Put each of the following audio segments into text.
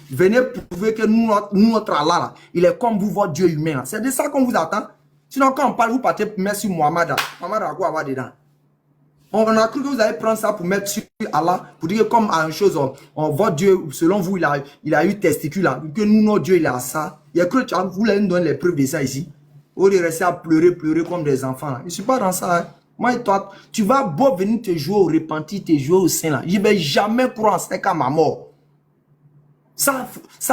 Venez prouver que nous, notre Allah, là, il est comme vous, votre Dieu humain. C'est de ça qu'on vous attend. Sinon, quand on parle, vous partez pour mettre sur Mohamed. Mohamed a quoi avoir dedans? On a cru que vous allez prendre ça pour mettre sur Allah, pour dire que comme à une chose, votre Dieu, selon vous, il a eu testicule, là, que nous, notre Dieu, il a ça. Il y a cru que vous allez nous donner les preuves de ça ici. Au lieu de rester à pleurer comme des enfants. Là. Je ne suis pas dans ça. Hein. Moi et toi, tu vas beau venir te jouer au repenti, te jouer au sein. Là. Je ne vais jamais croire en 5 à ma mort. Ça,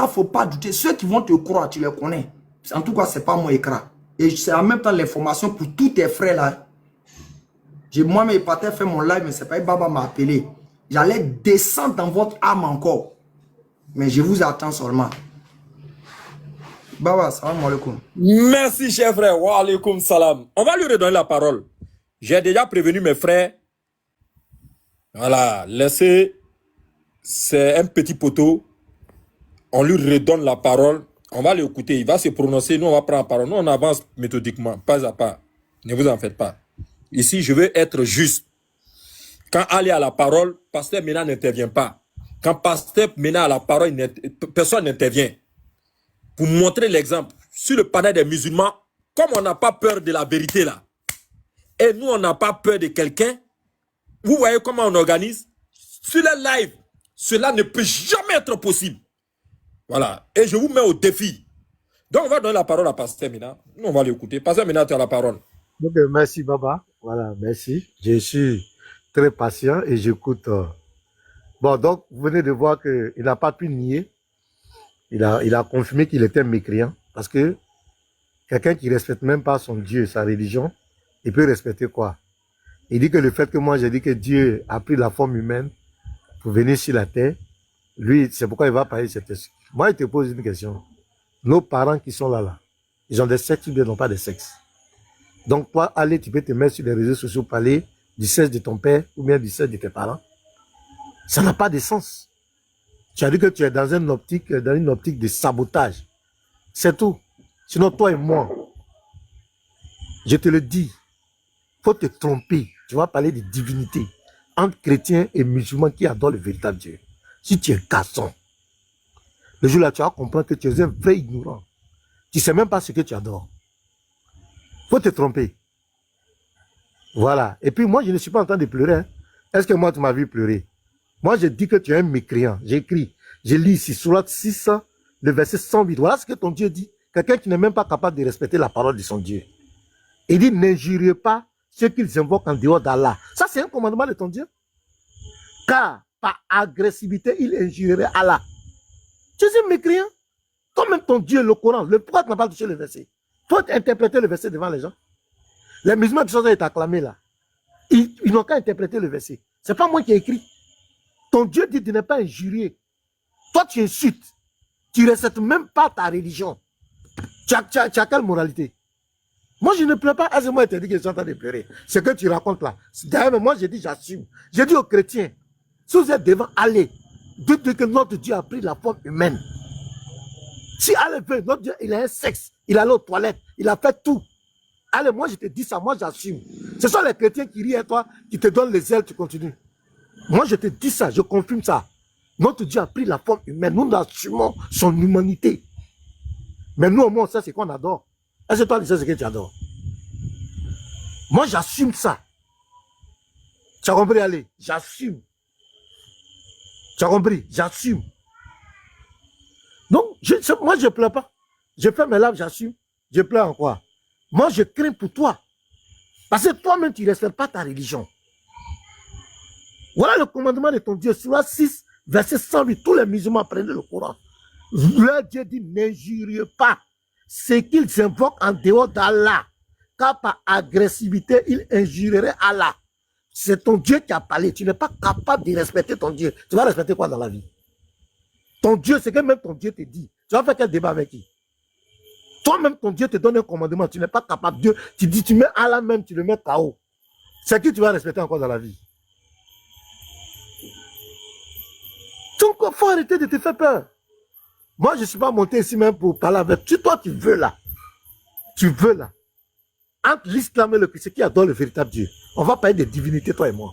faut pas douter. Ceux qui vont te croire, tu les connais. En tout cas, ce n'est pas mon écran. Et c'est en même temps l'information pour tous tes frères là. Moi, mes partenaires fait mon live, mais c'est pas Baba m'a appelé. J'allais descendre dans votre âme encore. Mais je vous attends seulement. Baba, salam alaikum. Merci, cher frère. Wa alaikum salam. On va lui redonner la parole. J'ai déjà prévenu mes frères. Voilà, laissez. C'est un petit poteau. On lui redonne la parole. On va l'écouter. Il va se prononcer. Nous, on va prendre la parole. Nous, on avance méthodiquement, pas à pas. Ne vous en faites pas. Ici, je veux être juste. Quand Ali a la parole, Pasteur Mena n'intervient pas. Quand Pasteur Mena a la parole, personne n'intervient. Pour montrer l'exemple, sur le panel des musulmans, comme on n'a pas peur de la vérité là, et nous, on n'a pas peur de quelqu'un, vous voyez comment on organise? Sur les lives, cela ne peut jamais être possible. Voilà. Et je vous mets au défi. Donc, on va donner la parole à Pasteur Mena. Nous, on va l'écouter. Pasteur Mena, tu as la parole. Donc, merci, Baba. Voilà, merci. Je suis très patient et j'écoute. Bon, donc, vous venez de voir qu'il n'a pas pu nier. Il a confirmé qu'il était mécréant. Parce que quelqu'un qui ne respecte même pas son Dieu, sa religion, il peut respecter quoi? Il dit que le fait que moi, j'ai dit que Dieu a pris la forme humaine pour venir sur la terre, lui, c'est pourquoi il va parler de cette question. Moi, il te pose une question. Nos parents qui sont là, ils ont des sexes ou bien n'ont pas de sexe? Donc, toi, allez, tu peux te mettre sur les réseaux sociaux, parler du sexe de ton père ou bien du sexe de tes parents. Ça n'a pas de sens. Tu as dit que tu es dans une optique de sabotage. C'est tout. Sinon, toi et moi, je te le dis, faut te tromper. Tu vas parler de divinité entre chrétiens et musulmans qui adorent le véritable Dieu. Si tu es garçon, le jour-là, tu vas comprendre que tu es un vrai ignorant. Tu ne sais même pas ce que tu adores. Faut te tromper. Voilà. Et puis moi, je ne suis pas en train de pleurer. Hein. Est-ce que moi, tu m'as vu pleurer? Moi, je dis que tu es un mécréant. J'écris. Je lis ici, Sourate 6, le verset 108. Voilà ce que ton Dieu dit. Quelqu'un qui n'est même pas capable de respecter la parole de son Dieu. Il dit, n'injuriez pas ceux qu'ils invoquent en dehors d'Allah. Ça, c'est un commandement de ton Dieu. Car, par agressivité, il injurierait Allah. Tu es un mécréant. Toi-même, ton Dieu, le Coran, pourquoi tu n'as pas touché le verset? Il faut interpréter le verset devant les gens. Les musulmans qui sont acclamés là, ils n'ont qu'à interpréter le verset. Ce n'est pas moi qui ai écrit. Ton Dieu dit de ne pas injurier. Toi, tu insultes. Tu ne respectes même pas ta religion. Tu as quelle moralité? Moi, je ne pleure pas. Moi, je te dis que je suis en train de pleurer. Ce que tu racontes là. D'ailleurs, moi, je dis, j'assume. J'ai dit aux chrétiens, si vous êtes devant, allez. Dites que notre Dieu a pris la forme humaine. Si Allah veut, notre Dieu, il a un sexe. Il allait aux toilettes. Il a fait tout. Allez, moi, je te dis ça. Moi, j'assume. Ce sont les chrétiens qui rient à toi, qui te donnent les ailes, tu continues. Moi, je te dis ça. Je confirme ça. Notre Dieu a pris la forme humaine. Nous assumons son humanité. Mais nous, au moins, on sait ce qu'on adore. Est-ce que toi, tu sais ce que tu adores? Moi, j'assume ça. Tu as compris, allez? J'assume. Tu as compris? J'assume. Donc, moi, je ne pleure pas. Je fais mes larmes, j'assume. Je pleure en quoi? Moi, je crains pour toi. Parce que toi-même, tu ne respectes pas ta religion. Voilà le commandement de ton Dieu. Sourate 6, verset 108. Tous les musulmans prennent le Coran. Leur Dieu dit, n'injuriez pas ce qu'ils invoquent en dehors d'Allah. Car par agressivité, ils injurieraient Allah. C'est ton Dieu qui a parlé. Tu n'es pas capable de respecter ton Dieu. Tu vas respecter quoi dans la vie? Ton Dieu, c'est que même ton Dieu te dit. Tu vas faire quel débat avec qui? Toi-même, ton Dieu te donne un commandement. Tu n'es pas capable. Dieu, tu dis, tu mets Allah même, tu le mets KO. C'est qui tu vas respecter encore dans la vie? Donc, il faut arrêter de te faire peur. Moi, je ne suis pas monté ici même pour parler avec toi. Tu veux là. Tu veux là. Entre l'islam et le chrétien qui adore le véritable Dieu, on va parler de divinité, toi et moi.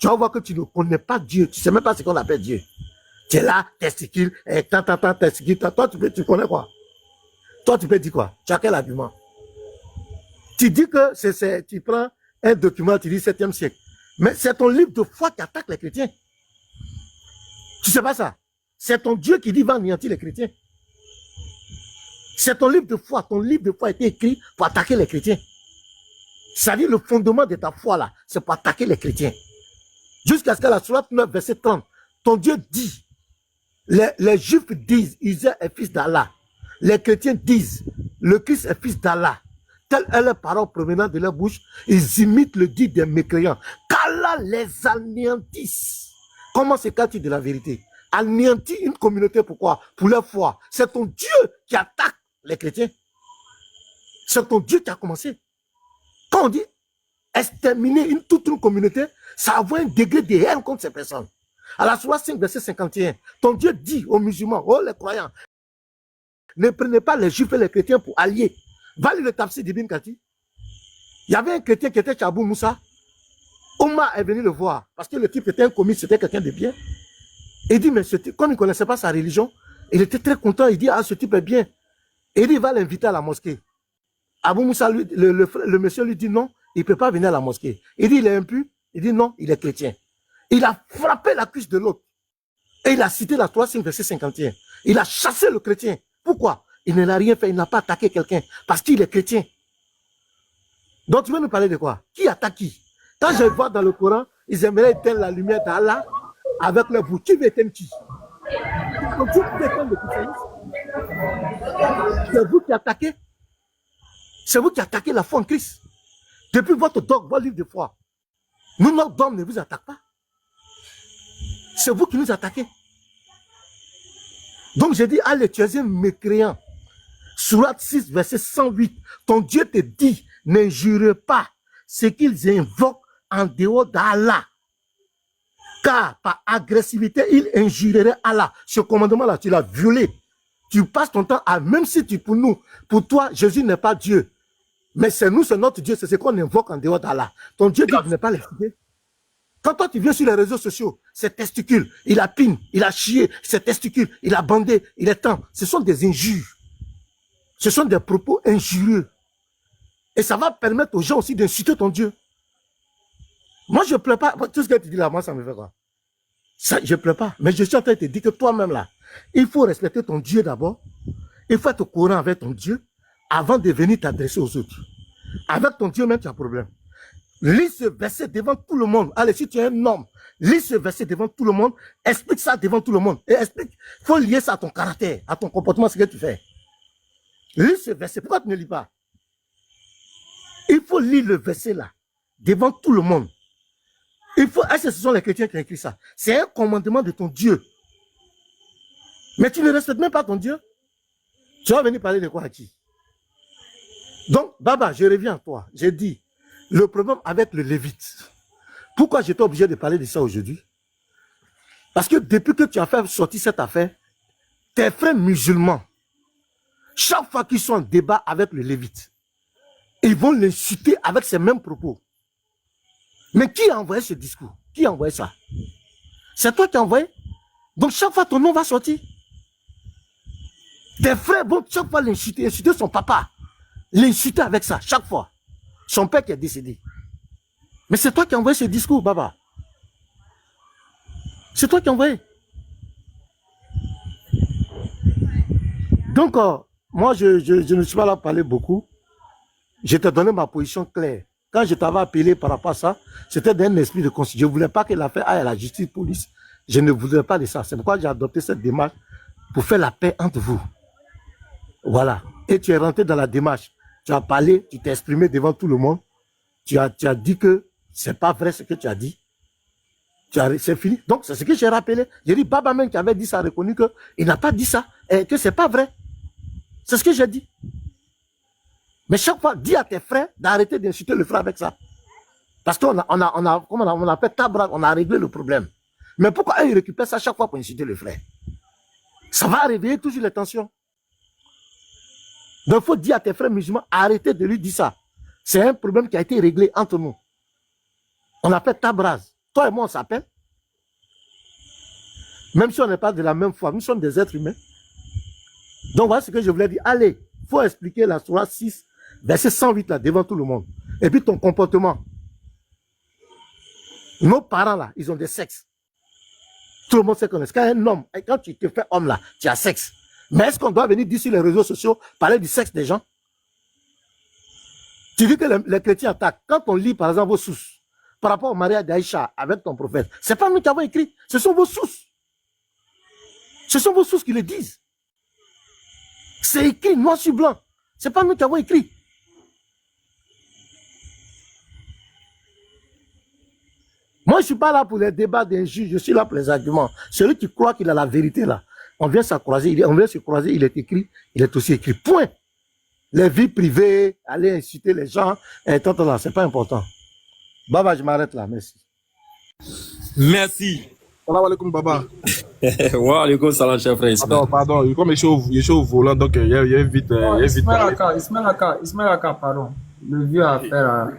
Tu vas voir que tu ne connais pas Dieu. Tu ne sais même pas ce qu'on appelle Dieu. Tu es là, testicule, et testicule. Toi, tu connais quoi? Toi, tu peux dire quoi? Tu as quel argument? Tu dis que tu prends un document, tu dis 7e siècle. Mais c'est ton livre de foi qui attaque les chrétiens. Tu sais pas ça? C'est ton Dieu qui dit va anéantir les chrétiens. C'est ton livre de foi. Ton livre de foi a été écrit pour attaquer les chrétiens. C'est-à-dire le fondement de ta foi là, c'est pour attaquer les chrétiens. Jusqu'à ce que la sourate 9, verset 30, ton Dieu dit, les Juifs disent, Usaïe est fils d'Allah. Les chrétiens disent, le Christ est fils d'Allah. Telle est la parole provenant de leur bouche, ils imitent le dit des mécréants. Qu'Allah les anéantisse. Comment s'écarte-t-il de la vérité? Anéantir une communauté, pourquoi? Pour leur foi. C'est ton Dieu qui attaque les chrétiens. C'est ton Dieu qui a commencé. Quand on dit exterminer toute une communauté, ça a un degré de haine contre ces personnes. À la sourate 5, verset 51, ton Dieu dit aux musulmans, oh les croyants, ne prenez pas les juifs et les chrétiens pour alliés. Va lire le tafsir d'Ibn Kathir. Il y avait un chrétien qui était Chabou Moussa. Omar est venu le voir, parce que le type était un commis, c'était quelqu'un de bien. Il dit, mais ce type, comme il ne connaissait pas sa religion, il était très content, il dit, ah, ce type est bien. Et il va l'inviter à la mosquée. Abou Moussa, le monsieur lui dit non, il ne peut pas venir à la mosquée. Il dit, il est impur. Il dit non, il est chrétien. Il a frappé la cuisse de l'autre. Et il a cité la 3, 5, verset 51. Il a chassé le chrétien. Pourquoi? Il ne l'a rien fait, il n'a pas attaqué quelqu'un. Parce qu'il est chrétien. Donc tu veux nous parler de quoi? Qui attaque qui? Quand je vois dans le Coran, ils aimeraient éteindre la lumière d'Allah avec leur bouche. Qui veut éteindre qui? C'est vous qui attaquez. C'est vous qui attaquez la foi en Christ. Depuis votre dogme, votre livre de foi. Nous, notre dogme ne vous attaque pas. C'est vous qui nous attaquez. Donc j'ai dit, allez, tu es un mécréant. Sourate 6, verset 108. Ton Dieu te dit, n'injure pas ce qu'ils invoquent en dehors d'Allah. Car par agressivité, ils injureraient Allah. Ce commandement-là, tu l'as violé. Tu passes ton temps à, même si pour toi, Jésus n'est pas Dieu. Mais c'est nous, c'est notre Dieu, c'est ce qu'on invoque en dehors d'Allah. Ton Dieu dit de ne pas l'expliquer. Quand toi, tu viens sur les réseaux sociaux, c'est testicule, il a pine, il a chié, c'est testicule, il a bandé, il est temps. Ce sont des injures. Ce sont des propos injurieux. Et ça va permettre aux gens aussi d'insulter ton Dieu. Moi, je ne pleure pas. Tout ce que tu dis là, moi, ça me fait quoi? Ça, je ne pleure pas. Mais je suis en train de te dire que toi-même là, il faut respecter ton Dieu d'abord. Il faut être courant avec ton Dieu avant de venir t'adresser aux autres. Avec ton Dieu même, tu as un problème. Lis ce verset devant tout le monde. Allez, si tu es un homme, lis ce verset devant tout le monde, explique ça devant tout le monde. Et explique, il faut lier ça à ton caractère, à ton comportement, ce que tu fais. Lis ce verset. Pourquoi tu ne lis pas? Il faut lire le verset là, devant tout le monde. Est-ce que ce sont les chrétiens qui ont écrit ça? C'est un commandement de ton Dieu. Mais tu ne respectes même pas ton Dieu. Tu vas venir parler de quoi à qui? Donc, Baba, je reviens à toi. J'ai dit, le problème avec le Lévite. Pourquoi j'étais obligé de parler de ça aujourd'hui? Parce que depuis que tu as fait sortir cette affaire, tes frères musulmans, chaque fois qu'ils sont en débat avec le Lévite, ils vont l'insulter avec ces mêmes propos. Mais qui a envoyé ce discours? Qui a envoyé ça? C'est toi qui as envoyé. Donc chaque fois ton nom va sortir. Tes frères vont chaque fois l'insulter, insulter son papa. L'insulter avec ça, chaque fois. Son père qui est décédé. Mais c'est toi qui as envoyé ce discours, Baba. C'est toi qui as envoyé. Donc, moi, je ne suis pas là pour parler beaucoup. Je t'ai donné ma position claire. Quand je t'avais appelé par rapport à ça, c'était d'un esprit de conscience. Je ne voulais pas que l'affaire aille à la justice police. Je ne voulais pas de ça. C'est pourquoi j'ai adopté cette démarche pour faire la paix entre vous. Voilà. Et tu es rentré dans la démarche. Tu as parlé, tu t'es exprimé devant tout le monde. Tu as dit que c'est pas vrai ce que tu as dit. C'est fini. Donc, c'est ce que j'ai rappelé. J'ai dit, Baba même qui avait dit ça, a reconnu qu'il n'a pas dit ça et que c'est pas vrai. C'est ce que j'ai dit. Mais chaque fois, dis à tes frères d'arrêter d'insulter le frère avec ça. Parce qu'on on a fait tabra, on a réglé le problème. Mais pourquoi ils récupèrent ça chaque fois pour insulter le frère? Ça va réveiller toujours les tensions. Donc, il faut dire à tes frères musulmans, arrêtez de lui dire ça. C'est un problème qui a été réglé entre nous. On a fait tabras. Toi et moi, on s'appelle. Même si on n'est pas de la même foi, nous sommes des êtres humains. Donc voilà ce que je voulais dire. Allez, il faut expliquer la Sourate 6, verset 108 là, devant tout le monde. Et puis ton comportement. Nos parents là, ils ont des sexes. Tout le monde sait qu'on est. Quand un homme, et quand tu te fais homme là, tu as sexe. Mais est-ce qu'on doit venir dire sur les réseaux sociaux, parler du sexe des gens? Tu dis que les chrétiens attaquent. Quand on lit par exemple vos sources, par rapport au mariage d'Aïcha avec ton prophète, c'est pas nous qui avons écrit, ce sont vos sources. Ce sont vos sources qui le disent. C'est écrit noir sur blanc. C'est pas nous qui avons écrit. Moi, je ne suis pas là pour les débats d'un juge, je suis là pour les arguments. Celui qui croit qu'il a la vérité là, on vient se croiser, il est écrit, il est aussi écrit. Point. Les vies privées, aller inciter les gens, et tant là, c'est pas important. Baba, je m'arrête là, merci. Merci. Salam alaikum, Baba. Wa alaikum salam, cher frère Ismaël. Pardon, comme je suis au volant, donc il y a vite. Ismaël Aka, pardon. Le vieux a affaire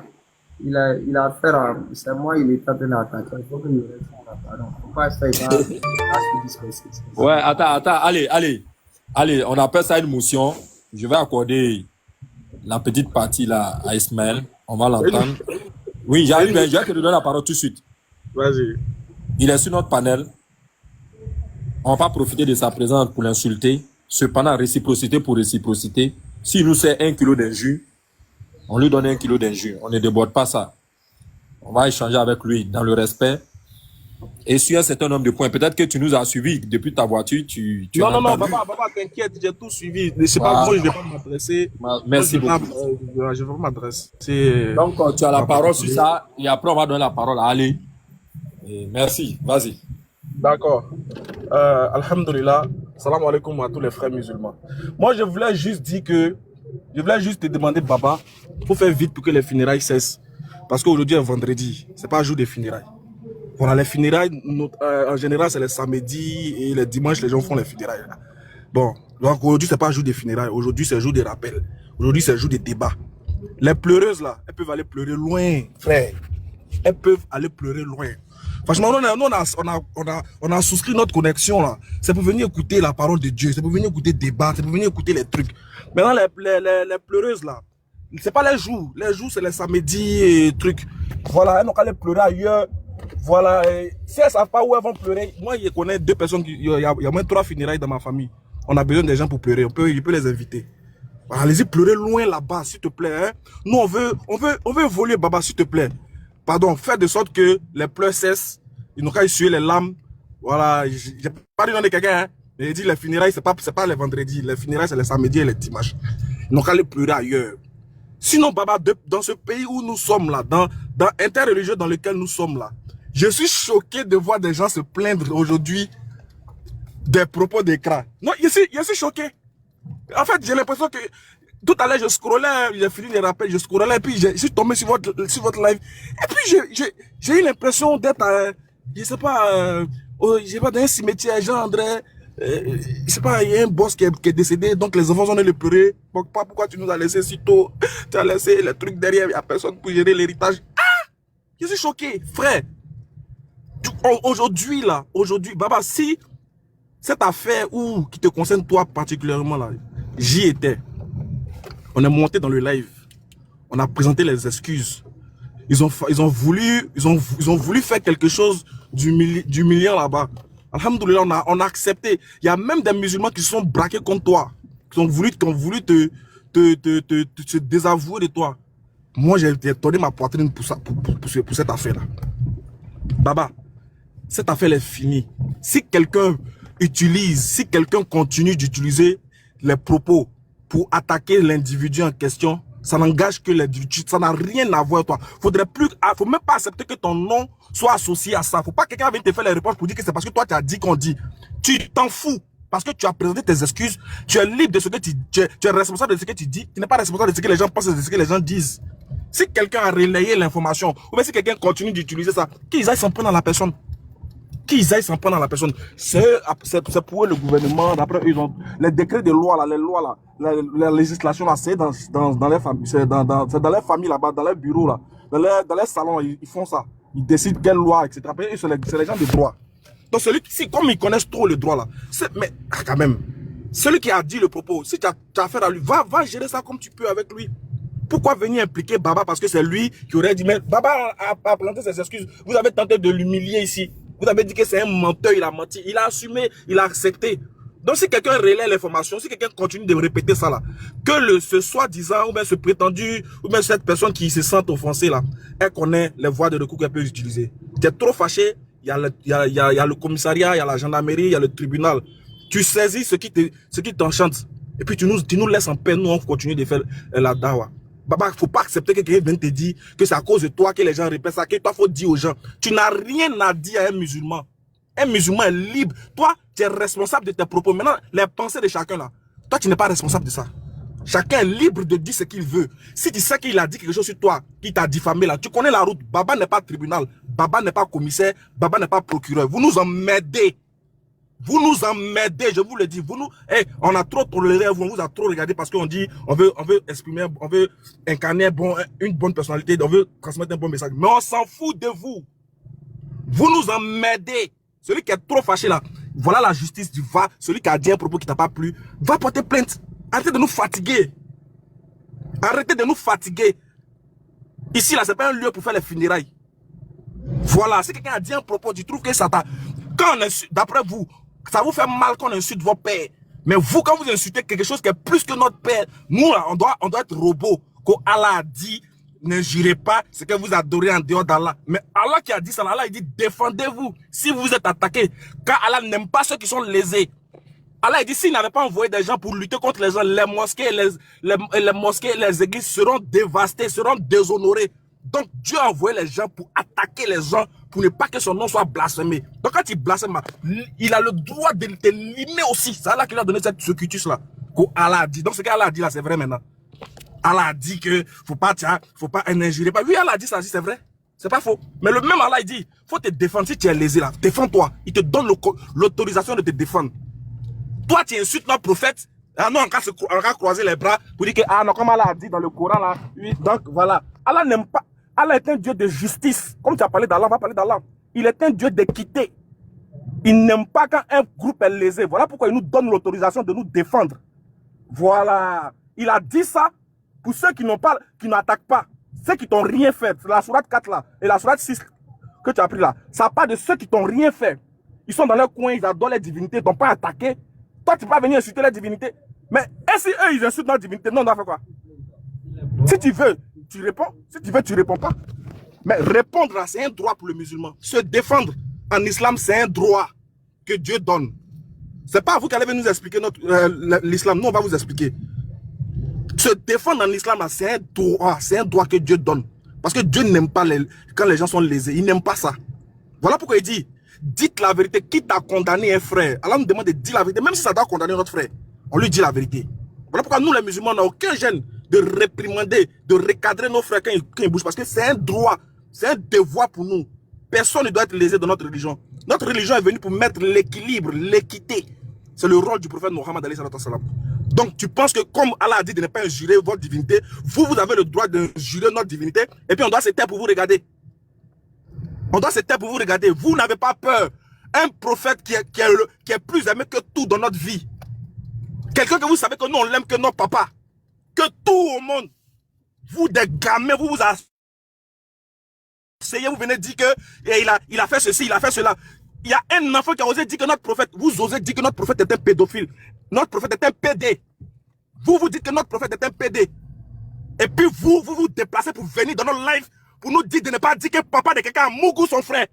il a affaire à. C'est moi, il est en train d'attaquer. Il faut que je réponde, pardon. Faut pas faire ça. Ouais, attends, allez, on appelle ça une motion. Je vais accorder la petite partie là à Ismaël. On va l'entendre. Oui, j'arrive, je vais te donner la parole tout de suite. Vas-y. Il est sur notre panel. On va pas profiter de sa présence pour l'insulter. Cependant, réciprocité pour réciprocité. S'il nous sert 1 kilo d'injure, on lui donne 1 kilo d'injure. On ne déborde pas ça. On va échanger avec lui dans le respect. Et sur un certain nombre de points, peut-être que tu nous as suivis depuis ta voiture. Non, Baba, t'inquiète, j'ai tout suivi. Je sais pas, moi, je vais pas m'adresser. Merci beaucoup. Je vais pas m'adresser. Donc, tu as la parole sur ça. Et après, on va donner la parole à Ali. Et merci, vas-y. D'accord. Alhamdulillah. Salam alaikum à tous les frères musulmans. Moi, je voulais juste te demander, Baba, faut faire vite pour que les funérailles cessent. Parce qu'aujourd'hui est vendredi. C'est pas un jour des funérailles. Voilà, les funérailles, en général, c'est les samedis et les dimanches, les gens font les funérailles. Bon, donc aujourd'hui, c'est pas un jour des funérailles. Aujourd'hui, c'est un jour des rappels. Aujourd'hui, c'est un jour des débats. Les pleureuses, là, elles peuvent aller pleurer loin, frère. Elles peuvent aller pleurer loin. Franchement, on a souscrit notre connexion là. C'est pour venir écouter la parole de Dieu, c'est pour venir écouter débat, c'est pour venir écouter les trucs. Maintenant, les pleureuses là, c'est pas les jours c'est les samedis et trucs. Voilà, elles n'ont qu'à aller pleurer ailleurs. Voilà, si elles savent pas où elles vont pleurer, moi je connais 2 personnes, il y a moins 3 funérailles dans ma famille. On a besoin des gens pour pleurer, je peux les inviter. Voilà, allez-y pleurer loin là-bas, s'il te plaît. Hein. Nous, on veut évoluer, Baba, s'il te plaît. Pardon, faire de sorte que les pleurs cessent, ils n'ont qu'à essuyer les larmes. Voilà, j'ai pas dit non de quelqu'un, hein. J'ai dit les funérailles, c'est pas les vendredis, les funérailles, c'est les samedis et les dimanches. Ils n'ont qu'à aller pleurer ailleurs. Sinon, Baba, dans ce pays où nous sommes là, dans interreligieux dans lequel nous sommes là, je suis choqué de voir des gens se plaindre aujourd'hui des propos d'écran. Non, je suis choqué. En fait, j'ai l'impression que tout à l'heure, je scrollais, j'ai fini les rappels, je scrollais, et puis je suis tombé sur votre live. Et puis, j'ai eu l'impression d'être, je sais pas, dans un cimetière, Jean-André, je sais pas, il y a un boss qui est décédé, donc les enfants sont allés pleurer. Pourquoi tu nous as laissé si tôt? Tu as laissé les trucs derrière, il n'y a personne pour gérer l'héritage. Ah! Je suis choqué, frère. Aujourd'hui, Baba, si cette affaire qui te concerne toi particulièrement là, j'y étais. On est monté dans le live. On a présenté les excuses. Ils ont voulu faire quelque chose d'humiliant là-bas. Alhamdoulilah, on a accepté. Il y a même des musulmans qui se sont braqués contre toi. Qui ont voulu te désavouer de toi. Moi, j'ai tourné ma poitrine pour cette affaire-là. Baba, cette affaire est finie. Si quelqu'un continue d'utiliser les propos pour attaquer l'individu en question, ça n'engage que l'individu, ça n'a rien à voir avec toi. Faut même pas accepter que ton nom soit associé à ça. Faut pas que quelqu'un vienne te faire les réponses pour dire que c'est parce que toi tu as dit qu'on dit. Tu t'en fous. Parce que tu as présenté tes excuses, tu es libre de ce que tu es responsable de ce que tu dis, tu n'es pas responsable de ce que les gens pensent, de ce que les gens disent. Si quelqu'un a relayé l'information, ou bien si quelqu'un continue d'utiliser ça, qu'ils aillent s'en prendre dans la personne. Qu'ils aillent s'en prendre dans la personne. C'est pour eux le gouvernement, d'après eux, ils ont les décrets de loi, là, les lois, là, la législation, là, c'est dans les familles, c'est dans les familles là-bas, dans les bureaux, là, dans les salons, ils font ça. Ils décident quelle loi, etc. Après, c'est les gens de droit. Donc celui qui, comme ils connaissent trop le droit là, mais quand même, celui qui a dit le propos, si tu as affaire à lui, va gérer ça comme tu peux avec lui. Pourquoi venir impliquer Baba parce que c'est lui qui aurait dit, mais Baba a planté ses excuses. Vous avez tenté de l'humilier ici. Vous avez dit que c'est un menteur, il a menti. Il a assumé, il a accepté. Donc si quelqu'un relaie l'information, si quelqu'un continue de répéter ça là, que ce soi-disant, ou bien ce prétendu, ou bien cette personne qui se sent offensée là, elle connaît les voies de recours qu'elle peut utiliser. Tu es trop fâché, il y a le commissariat, il y a la gendarmerie, il y a le tribunal. Tu saisis ce qui t'enchante. Et puis tu nous laisses en paix, nous on continue de faire la dawa. Baba, faut pas accepter que quelqu'un vienne te dire que c'est à cause de toi que les gens répètent ça, que toi faut dire aux gens. Tu n'as rien à dire à un musulman. Un musulman est libre. Toi, tu es responsable de tes propos. Maintenant, les pensées de chacun là, toi tu n'es pas responsable de ça. Chacun est libre de dire ce qu'il veut. Si tu sais qu'il a dit quelque chose sur toi, qu'il t'a diffamé là, tu connais la route. Baba n'est pas tribunal, Baba n'est pas commissaire, Baba n'est pas procureur. Vous nous emmerdez. Vous nous emmerdez, je vous le dis. On a trop toléré, on vous a trop regardé parce qu'on dit, on veut exprimer, on veut incarner une bonne personnalité, on veut transmettre un bon message. Mais on s'en fout de vous. Vous nous emmerdez. Celui qui est trop fâché là, voilà la justice du va. Celui qui a dit un propos qui t'a pas plu, va porter plainte. Arrêtez de nous fatiguer. Arrêtez de nous fatiguer. Ici là, c'est pas un lieu pour faire les funérailles. Voilà, si quelqu'un a dit un propos, tu trouves que ça t'a... D'après vous, ça vous fait mal qu'on insulte vos pères. Mais vous, quand vous insultez quelque chose qui est plus que notre père, nous, là, on doit être robot. Qu'Allah a dit, n'injurez pas ce que vous adorez en dehors d'Allah. Mais Allah qui a dit ça, Allah il dit, défendez-vous. Si vous êtes attaqué, car Allah n'aime pas ceux qui sont lésés. Allah il dit, s'il n'avait pas envoyé des gens pour lutter contre les gens, les mosquées, les mosquées, les églises seront dévastées, seront déshonorées. Donc Dieu a envoyé les gens pour attaquer les gens, pour ne pas que son nom soit blasphémé. Donc quand il blasphème, il a le droit de te limer aussi. C'est Allah qui lui a donné ce cutus là. Allah a dit. Donc ce qu'Allah a dit là, c'est vrai maintenant. Allah a dit que faut pas injurier pas. Oui, Allah a dit ça, c'est vrai. C'est pas faux. Mais le même Allah il dit, faut te défendre. Si tu es lésé là, défends-toi. Il te donne l'autorisation de te défendre. Toi, tu insultes notre prophète. Ah non, on va croiser les bras pour dire que, ah non, comme Allah a dit dans le Coran là. Oui, donc voilà. Allah n'aime pas. Allah est un Dieu de justice. Comme tu as parlé d'Allah, on va parler d'Allah. Il est un Dieu d'équité. Il n'aime pas quand un groupe est lésé. Voilà pourquoi il nous donne l'autorisation de nous défendre. Voilà. Il a dit ça pour ceux qui n'attaquent pas. Ceux qui t'ont rien fait. C'est la sourate 4 là. Et la sourate 6 que tu as pris là. Ça part de ceux qui t'ont rien fait. Ils sont dans leur coin, ils adorent les divinités, ils t'ont pas attaqué. Toi, tu peux pas venir insulter les divinités. Mais et si eux, ils insultent notre divinité, non, on doit faire quoi? Si tu veux, tu réponds. Si tu veux, tu réponds pas. Mais répondre là, c'est un droit pour le musulman. Se défendre en islam, c'est un droit que Dieu donne. C'est pas vous qui allez venir nous expliquer l'islam. Nous, on va vous expliquer. Se défendre en islam, c'est un droit. C'est un droit que Dieu donne. Parce que Dieu n'aime pas quand les gens sont lésés. Il n'aime pas ça. Voilà pourquoi il dit, dites la vérité. Quitte à condamner un frère, Allah nous demande de dire la vérité. Même si ça doit condamner notre frère, on lui dit la vérité. Voilà pourquoi nous, les musulmans, on n'a aucun gêne de réprimander, de recadrer nos frères quand ils bougent. Parce que c'est un droit, c'est un devoir pour nous. Personne ne doit être lésé dans notre religion. Notre religion est venue pour mettre l'équilibre, l'équité. C'est le rôle du prophète Mohammed alayhi sallam. Donc tu penses que comme Allah a dit de ne pas injurer votre divinité, vous avez le droit d'injurer notre divinité et puis on doit se taire pour vous regarder. On doit se taire pour vous regarder. Vous n'avez pas peur. Un prophète qui est plus aimé que tout dans notre vie. Quelqu'un que vous savez que nous on l'aime que notre papa. Que tout au monde. Vous des gamins, vous asseyez, vous venez dire que il a fait ceci, il a fait cela. Il y a un enfant qui a osé dire que notre prophète, vous osez dire que notre prophète est un pédophile. Notre prophète est un PD. Vous dites que notre prophète est un PD. Et puis vous déplacez pour venir dans notre live pour nous dire de ne pas dire que papa de quelqu'un a Mougou son frère.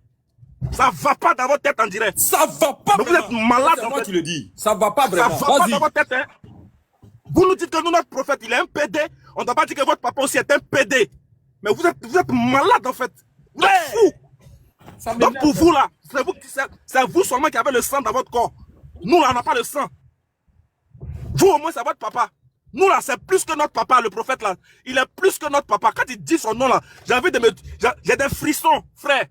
Ça va pas dans votre tête en direct. Ça va pas. Mais vous êtes malade. C'est moi qui le dis. Ça va pas vraiment. Ça va pas dans votre tête. Hein? Vous nous dites que nous, notre prophète, il est un PD. On ne doit pas dire que votre papa aussi est un PD. Mais vous êtes malade en fait. Vous êtes fou. Donc pour vous là, c'est vous seulement qui avez le sang dans votre corps. Nous là, on n'a pas le sang. Vous au moins, c'est votre papa. Nous là, c'est plus que notre papa, le prophète là. Il est plus que notre papa. Quand il dit son nom là, j'ai des frissons, frère.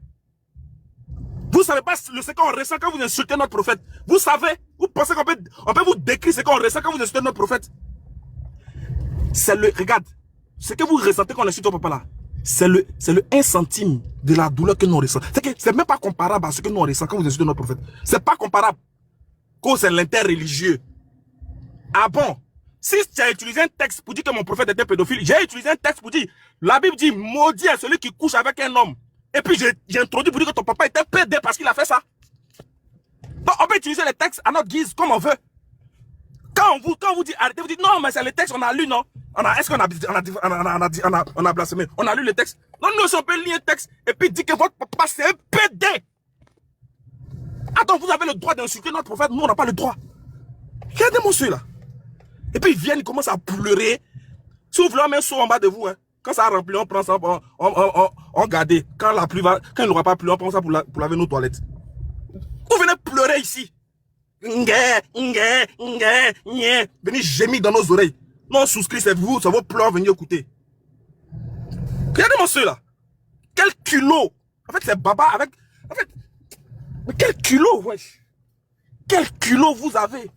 Vous savez pas ce qu'on ressent quand vous insultez notre prophète. Vous savez, vous pensez qu'on peut vous décrire ce qu'on ressent quand vous insultez notre prophète. Regarde, ce que vous ressentez quand on insulte ton papa là, c'est le 1 centime de la douleur que nous ressentons. C'est que c'est même pas comparable à ce que nous ressentons quand vous insultez notre prophète. C'est pas comparable. Quand c'est l'interreligieux. Ah bon? Si tu as utilisé un texte pour dire que mon prophète était pédophile, j'ai utilisé un texte pour dire, la Bible dit, maudit est celui qui couche avec un homme. Et puis j'ai introduit pour dire que ton papa était pédé parce qu'il a fait ça. Donc on peut utiliser les textes à notre guise, comme on veut. Quand on vous dit arrêtez, vous dites non, mais c'est le texte, on a lu, non? Est-ce qu'on a blasphémé? On a lu le texte. Non, nous, on peut lire un texte et puis dire que votre papa c'est un pédé. Attends, vous avez le droit d'insulter notre prophète, nous on n'a pas le droit. Regardez mon celui là. Et puis ils viennent, ils commencent à pleurer. Si vous voulez, on met un seau en bas de vous. Hein. Quand ça a rempli, on prend ça, on garde. Quand la pluie va, quand il n'aura pas plu, on prend ça pour laver nos toilettes. Vous venez pleurer ici. Venez gémir dans nos oreilles. Non, souscrit, c'est vous, ça vos pleurs, venez écouter. Regardez-moi ceux-là. Quel culot. En fait, c'est Baba avec... En fait, mais quel culot, wesh. Quel culot vous avez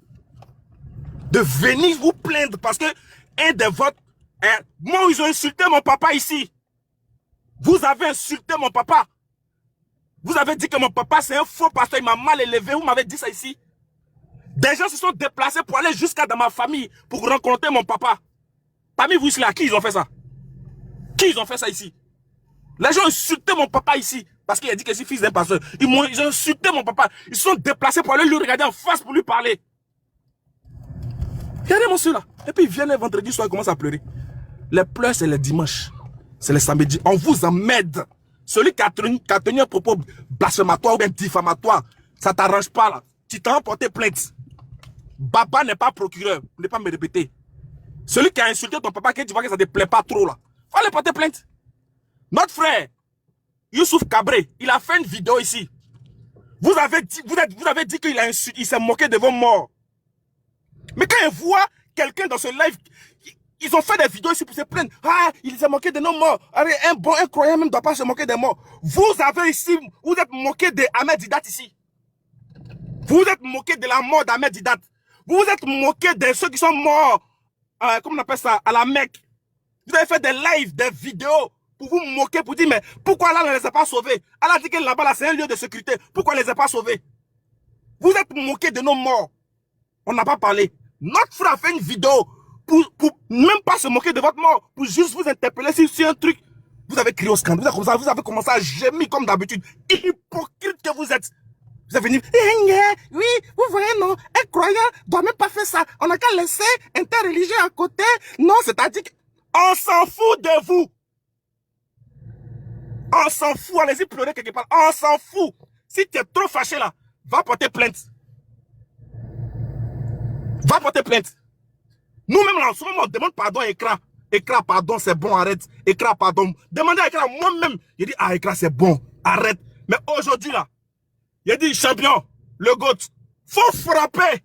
de venir vous plaindre parce que un de votre... moi, ils ont insulté mon papa ici. Vous avez insulté mon papa. Vous avez dit que mon papa, c'est un faux pasteur, il m'a mal élevé. Vous m'avez dit ça ici. Des gens se sont déplacés pour aller jusqu'à dans ma famille pour rencontrer mon papa. Parmi vous ici, là, qui ils ont fait ça? Qui ils ont fait ça ici? Les gens ont insulté mon papa ici parce qu'il a dit que c'est fils d'un pasteur. Ils ont insulté mon papa. Ils se sont déplacés pour aller lui regarder en face pour lui parler. Regardez mon là. Et puis ils viennent le vendredi soir, ils commencent à pleurer. Les pleurs, c'est le dimanche. C'est le samedi. On vous emmène. Celui qui a tenu un propos blasphématoire ou bien diffamatoire, ça t'arrange pas là. Tu t'en porté plainte. Baba n'est pas procureur. Ne pas me répéter. Celui qui a insulté ton papa, que tu vois que ça ne te plaît pas trop là. Faut aller porter plainte. Notre frère, Youssouf Cabré, il a fait une vidéo ici. Vous avez dit qu'il s'est moqué de vos morts. Mais quand il voit quelqu'un dans ce live, ils ont fait des vidéos ici pour se plaindre. Ah, il s'est moqué de nos morts. Un croyant même ne doit pas se moquer des morts. Vous avez ici, vous êtes moqué de Ahmed Didat ici. Vous êtes moqué de la mort d'Ahmed Didat. Vous êtes moqué de ceux qui sont morts, comment on appelle ça, à la Mecque. Vous avez fait des lives, des vidéos pour vous moquer, pour dire, mais pourquoi Allah ne les a pas sauvés? Allah dit que là-bas, là, c'est un lieu de sécurité. Pourquoi il ne les a pas sauvés? Vous êtes moqué de nos morts. On n'a pas parlé. Notre frère a fait une vidéo pour même pas se moquer de votre mort, pour juste vous interpeller sur un truc. Vous avez crié au scandale, vous avez commencé à gémir comme d'habitude. Hypocrite que vous êtes. Vous êtes venu, oui, vous voyez, non, un croyant doit même pas faire ça. On n'a qu'à laisser interreligieux à côté. Non, c'est-à-dire qu'on s'en fout de vous. On s'en fout, allez-y pleurer quelque part. On s'en fout. Si tu es trop fâché là, va porter plainte. Va porter plainte. Nous-mêmes, là, en ce moment, on demande pardon à Ekra. Ekra, pardon, c'est bon, arrête. Ekra, pardon. Demandez à Ekra, moi-même, il dit, ah, Ekra, c'est bon, arrête. Mais aujourd'hui, là, il dit, champion, le GOAT, faut frapper.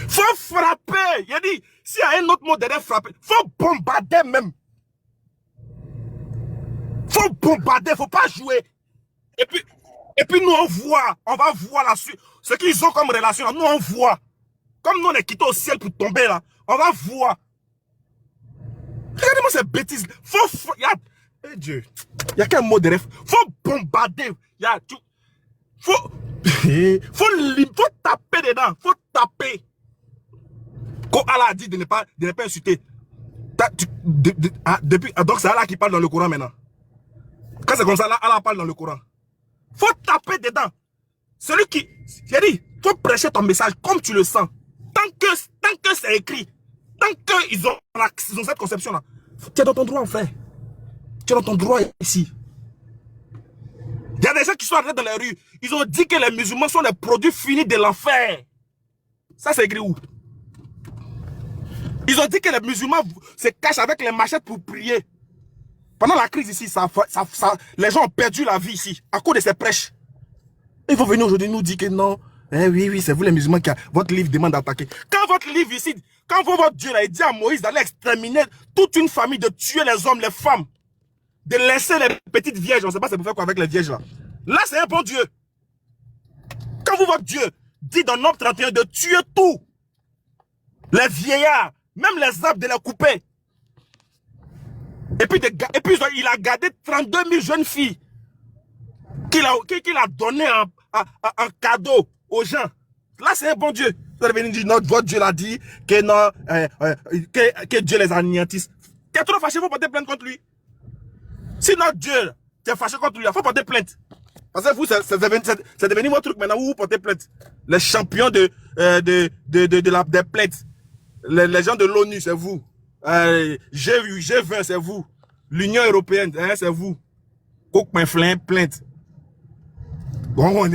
Faut frapper. Il dit, s'il y a un autre mot derrière frapper, faut bombarder même. Faut bombarder, faut pas jouer. Et puis nous, on va voir la suite. Ce qu'ils ont comme relation, nous, on voit. Comme nous, on est quitté au ciel pour tomber là, on va voir. Regardez-moi ces bêtises. Eh Dieu, il y a qu'un mot de rêve. Faut bombarder. Faut taper dedans. Faut taper. Quand Allah a dit de ne pas insulter. Donc c'est Allah qui parle dans le Coran maintenant. Quand c'est comme ça, Allah parle dans le Coran. Faut taper dedans. Celui qui... J'ai dit, faut prêcher ton message comme tu le sens. Tant que c'est écrit, tant qu'ils ont cette conception-là, tu es dans ton droit, frère. Tu es dans ton droit ici. Il y a des gens qui sont arrivés dans les rues. Ils ont dit que les musulmans sont les produits finis de l'enfer. Ça, c'est écrit où? Ils ont dit que les musulmans se cachent avec les machettes pour prier. Pendant la crise ici, les gens ont perdu la vie ici, à cause de ces prêches. Ils vont venir aujourd'hui nous dire que non. Oui, c'est vous les musulmans qui votre livre demande d'attaquer. Quand votre livre ici, quand votre Dieu là, il dit à Moïse d'aller exterminer toute une famille, de tuer les hommes, les femmes, de laisser les petites vierges, on ne sait pas c'est pour faire quoi avec les vierges là. Là, c'est un bon Dieu. Quand votre Dieu dit dans Nombre 31 de tuer tout, les vieillards, même les arbres, de les couper. Et puis, il a gardé 32 000 jeunes filles qu'il a donné en cadeau aux gens. Là, c'est un bon Dieu. Vous allez venir dire, non, votre Dieu l'a dit, que, non, que Dieu les anéantisse. T'es trop fâché, il faut porter plainte contre lui. Si notre Dieu, t'es fâché contre lui, il faut porter plainte. Parce que vous, c'est devenu votre truc maintenant où vous portez plainte. Les champions des plaintes. Les gens de l'ONU, c'est vous. G20, c'est vous. L'Union européenne, hein, c'est vous. Coq-Pinflin, plainte. Bon,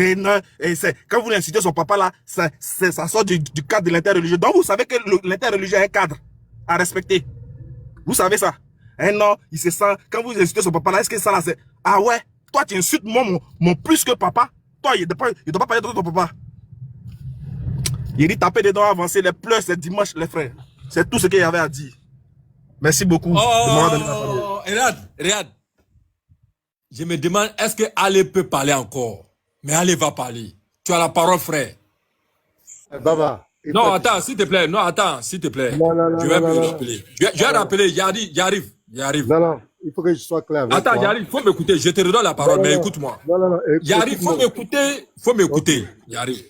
quand vous insultez son papa là, ça sort du cadre de l'interreligieux. Donc vous savez que l'interreligieux est un cadre à respecter. Vous savez ça. Hein, non, il se sent, quand vous insultez son papa là, est-ce que ça là c'est, ah ouais, toi tu insultes mon plus que papa. Toi, il ne doit pas parler de ton papa. Il dit taper des dents, avancer, les pleurs, c'est dimanche, les frères. C'est tout ce qu'il y avait à dire. Merci beaucoup. Oh, regarde. Je me demande, est-ce que Ale peut parler encore? Mais Ale va parler. Tu as la parole, frère. Baba. Non, attends, s'il te plaît. Non, attends, s'il te plaît. Non, je vais me rappeler. Je vais rappeler, j'arrive. Non, il faut que je sois clair. Attends, j'arrive, il faut m'écouter. Je te redonne la parole, mais écoute-moi. Non. J'arrive, faut m'écouter. J'arrive.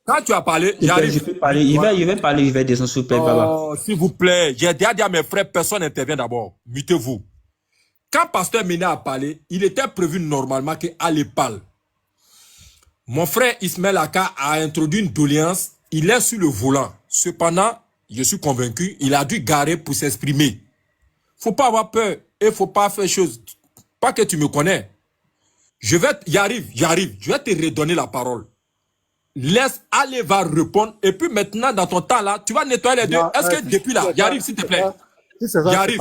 Quand tu as parlé, j'arrive. Je peux parler. Je vais descendre sur le plaît, Baba. Oh, s'il vous plaît. J'ai déjà dit à mes frères, personne n'intervient d'abord. Mutez-vous. Quand Pasteur Ména a parlé, il était prévu normalement qu'Ali parle. Mon frère Ismaël Aka a introduit une doléance. Il est sur le volant. Cependant, je suis convaincu, il a dû garer pour s'exprimer. Faut pas avoir peur et faut pas faire chose. Pas que tu me connais. J'arrive. Je vais te redonner la parole. Laisse aller va répondre. Et puis maintenant, dans ton temps là, tu vas nettoyer les deux. Est-ce que depuis là, j'arrive s'il te plaît. J'arrive.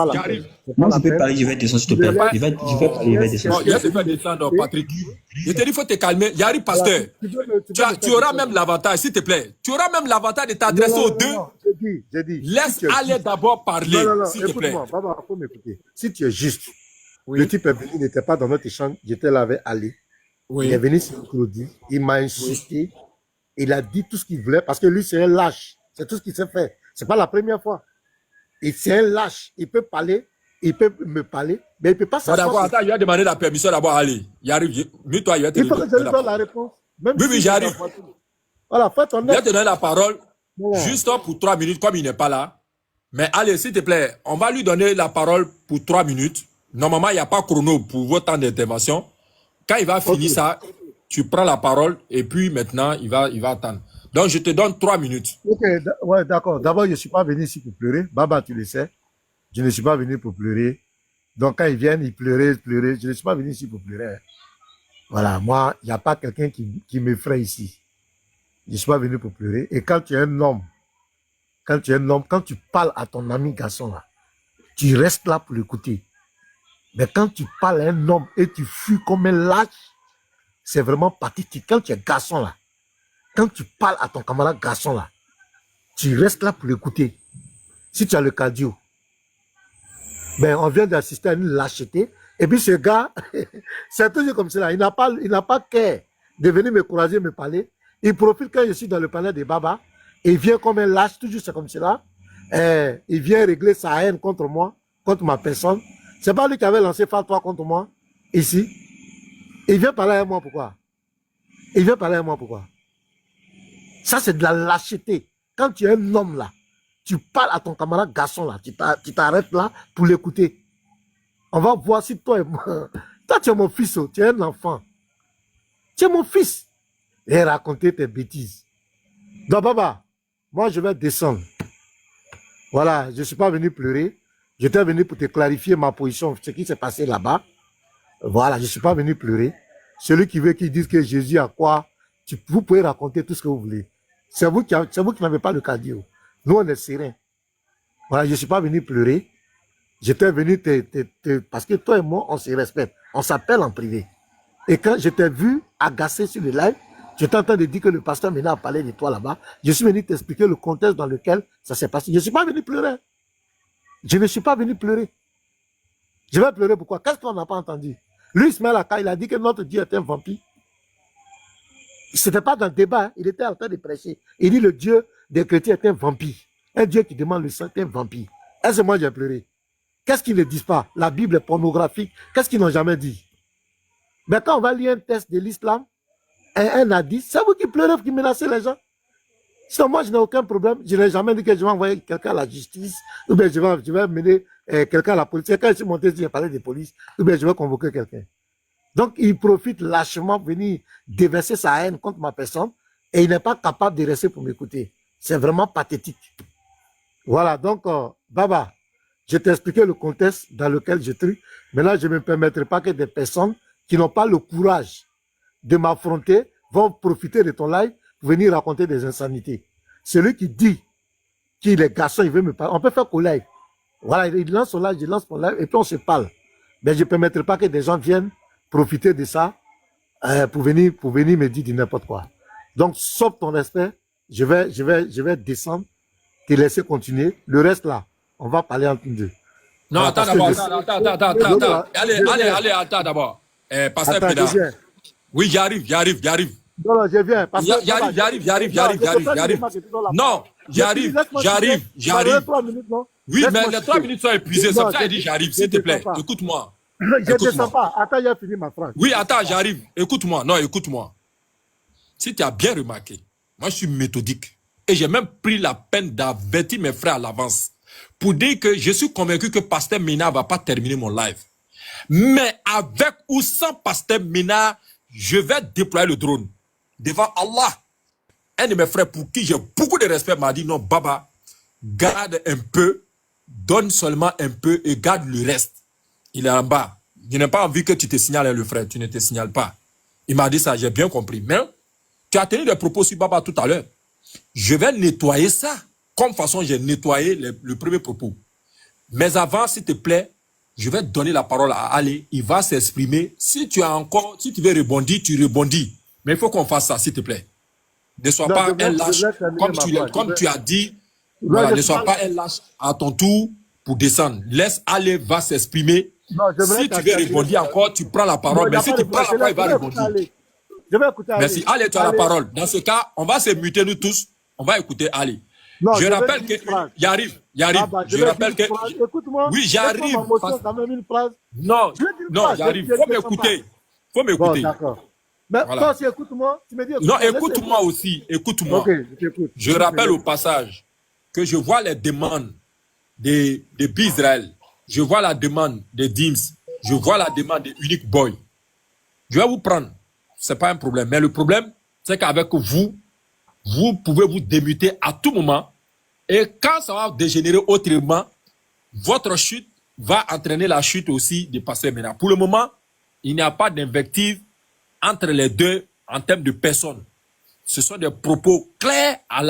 Moi, je peux parler, je vais descendre, s'il te plaît. Je vais parler, je vais descendre. Non, je vais descendre, Patrick. Je te dis, il faut te calmer. J'arrive, pasteur. Tu auras même l'avantage, s'il te plaît. Tu auras même l'avantage de t'adresser aux deux. J'ai dit. Laisse aller d'abord parler, s'il te plaît. Écoute-moi, Baba, il faut m'écouter. Si tu es juste, le type est venu, il n'était pas dans notre échange, j'étais là avec Ali. Il est venu sur Claudie, il m'a insisté, il a dit tout ce qu'il voulait, parce que lui, c'est un lâche. C'est tout ce qu'il s'est fait. C'est pas la première fois. Et c'est un lâche. Il peut parler, il peut me parler, mais il peut pas s'asseoir. D'accord, attends, il va demander la permission d'abord à Ali. Il arrive, toi, il va te il faut que je lui donne la réponse. Même oui, j'arrive. Voilà, fais ton Il va te donner la parole, juste pour 3 minutes, comme il n'est pas là. Mais allez, s'il te plaît, on va lui donner la parole pour 3 minutes. Normalement, il n'y a pas chrono pour votre temps d'intervention. Quand il va finir ça, tu prends la parole et puis maintenant, il va attendre. Donc, je te donne 3 minutes. Ok, ouais, d'accord. D'abord, je ne suis pas venu ici pour pleurer. Baba, tu le sais. Je ne suis pas venu pour pleurer. Donc, quand ils viennent, ils pleuraient. Je ne suis pas venu ici pour pleurer. Voilà, moi, il n'y a pas quelqu'un qui m'effraie ici. Je ne suis pas venu pour pleurer. Et quand tu es un homme, quand tu parles à ton ami garçon là, tu restes là pour l'écouter. Mais quand tu parles à un homme et tu fuis comme un lâche, c'est vraiment pathétique. Quand tu es garçon là, quand tu parles à ton camarade garçon là, tu restes là pour l'écouter. Si tu as le cardio, ben on vient d'assister à une lâcheté. Et puis ce gars, c'est toujours comme cela. Il n'a pas qu'à de venir me courager, me parler. Il profite quand je suis dans le palais de Baba. Il vient comme un lâche, toujours c'est comme cela. Il vient régler sa haine contre moi, contre ma personne. C'est pas lui qui avait lancé Fatwa contre moi, ici. Il vient parler à moi, pourquoi? Ça, c'est de la lâcheté. Quand tu es un homme là, tu parles à ton camarade garçon là, tu t'arrêtes là pour l'écouter. On va voir si toi et moi... Toi, tu es mon fils, tu es un enfant. Tu es mon fils. Et raconter tes bêtises. Donc, Baba, moi, je vais descendre. Voilà, je ne suis pas venu pleurer. J'étais venu pour te clarifier ma position, ce qui s'est passé là-bas. Voilà, je ne suis pas venu pleurer. Celui qui veut qu'il dise que Jésus a quoi, vous pouvez raconter tout ce que vous voulez. C'est vous qui n'avez pas le cardio. Nous, on est sereins. Voilà, je ne suis pas venu pleurer. J'étais venu parce que toi et moi, on se respecte. On s'appelle en privé. Et quand je t'ai vu agacé sur le live, j'étais en train de dire que le pasteur Ména a parlé de toi là-bas. Je suis venu t'expliquer le contexte dans lequel ça s'est passé. Je ne suis pas venu pleurer. Je ne suis pas venu pleurer. Je vais pleurer pourquoi? Qu'est-ce qu'on n'a pas entendu? Lui, Ismaël Aka, il a dit que notre Dieu est un vampire. Ce n'était pas dans le débat, hein. Il était en train de prêcher. Il dit le Dieu des chrétiens est un vampire. Un Dieu qui demande le sang est un vampire. Est-ce que moi j'ai pleuré? Qu'est-ce qu'ils ne disent pas? La Bible est pornographique. Qu'est-ce qu'ils n'ont jamais dit? Mais quand on va lire un texte de l'islam, un hadith, c'est vous qui pleurez, qui menacez les gens. Sinon, moi, je n'ai aucun problème. Je n'ai jamais dit que je vais envoyer quelqu'un à la justice, ou bien je vais mener quelqu'un à la police. Quand je suis monté, j'ai parlé de police, ou bien je vais convoquer quelqu'un. Donc, il profite lâchement de venir déverser sa haine contre ma personne et il n'est pas capable de rester pour m'écouter. C'est vraiment pathétique. Voilà, donc, Baba, je t'ai expliqué le contexte dans lequel je trie. Maintenant, je ne me permettrai pas que des personnes qui n'ont pas le courage de m'affronter vont profiter de ton live pour venir raconter des insanités. Celui qui dit qu'il est garçon, il veut me parler. On peut faire qu'au live. Voilà, il lance son live, je lance mon live et puis on se parle. Mais je ne permettrai pas que des gens viennent profiter de ça pour venir me dire de n'importe quoi. Donc, sauf ton respect, je vais descendre, te laisser continuer. Le reste là, on va parler entre nous deux. Non, Voilà, attends parce d'abord, que attends. Allez, attends d'abord. Pasteur Attends, Pédard. je viens. Oui, j'arrive. Non, non, je viens. Parce que- J'arrive. Non, j'arrive. Oui, mais les 3 minutes sont épuisées. C'est pour ça que je dis j'arrive, s'il te plaît. Écoute-moi. Je ne descends Écoute-moi. pas. Attends, j'ai fini ma phrase. Oui, attends, j'arrive. Écoute-moi. Non, écoute-moi. Si tu as bien remarqué, moi je suis méthodique. Et j'ai même pris la peine d'avertir mes frères à l'avance pour dire que je suis convaincu que Pasteur Ménard ne va pas terminer mon live. Mais avec ou sans Pasteur Ménard, je vais déployer le drone devant Allah. Un de mes frères pour qui j'ai beaucoup de respect m'a dit non, Baba, garde un peu, donne seulement un peu et garde le reste. Il est en bas. Je n'ai pas envie que tu te signales, le frère. Tu ne te signales pas. Il m'a dit ça, j'ai bien compris. Mais tu as tenu des propos sur Baba tout à l'heure. Je vais nettoyer ça. Comme façon, j'ai nettoyé le premier propos. Mais avant, s'il te plaît, je vais donner la parole à Ali. Il va s'exprimer. Si tu veux rebondir, tu rebondis. Mais il faut qu'on fasse ça, s'il te plaît. Ne sois Non, pas je vais- un je lâche. vais terminer Comme tu as dit, Non, voilà, je ne sois parle- pas un lâche à ton tour pour descendre. Laisse Ali va s'exprimer. Non, je voudrais Si tu veux t'attaquer. rebondir encore, tu prends la Non, parole. il y a Mais si pas tu de prends la problème. parole, il va Je vais écouter rebondir. Ali. Je vais écouter Ali. Merci. Allez, tu as la Ali. parole. Dans ce cas, on va se muter nous tous. On va écouter Ali. Non, Je je vais rappelle dire que... une phrase. J'arrive. Ah bah, Je vais rappelle dire que... une phrase. Écoute-moi. Oui, j'arrive. Laisse-moi ma motion, quand même une phrase. Non, Je vais dire une non, phrase. j'arrive. Je Faut descends m'écouter. Faut Bon, m'écouter. d'accord. Mais Voilà. toi aussi, écoute-moi. Tu me dis. Non, laisse-moi. écoute-moi aussi. Écoute-moi. Ok, je t'écoute. Je rappelle au passage que je vois les demandes des Israël. Je vois la demande des Dims. Je vois la demande des Unique Boy. Je vais vous prendre. C'est pas un problème. Mais le problème, c'est qu'avec vous, vous pouvez vous démuter à tout moment. Et quand ça va dégénérer autrement, votre chute va entraîner la chute aussi de Pasteur Ménard. Pour le moment, il n'y a pas d'invective entre les deux en termes de personnes. Ce sont des propos clairs à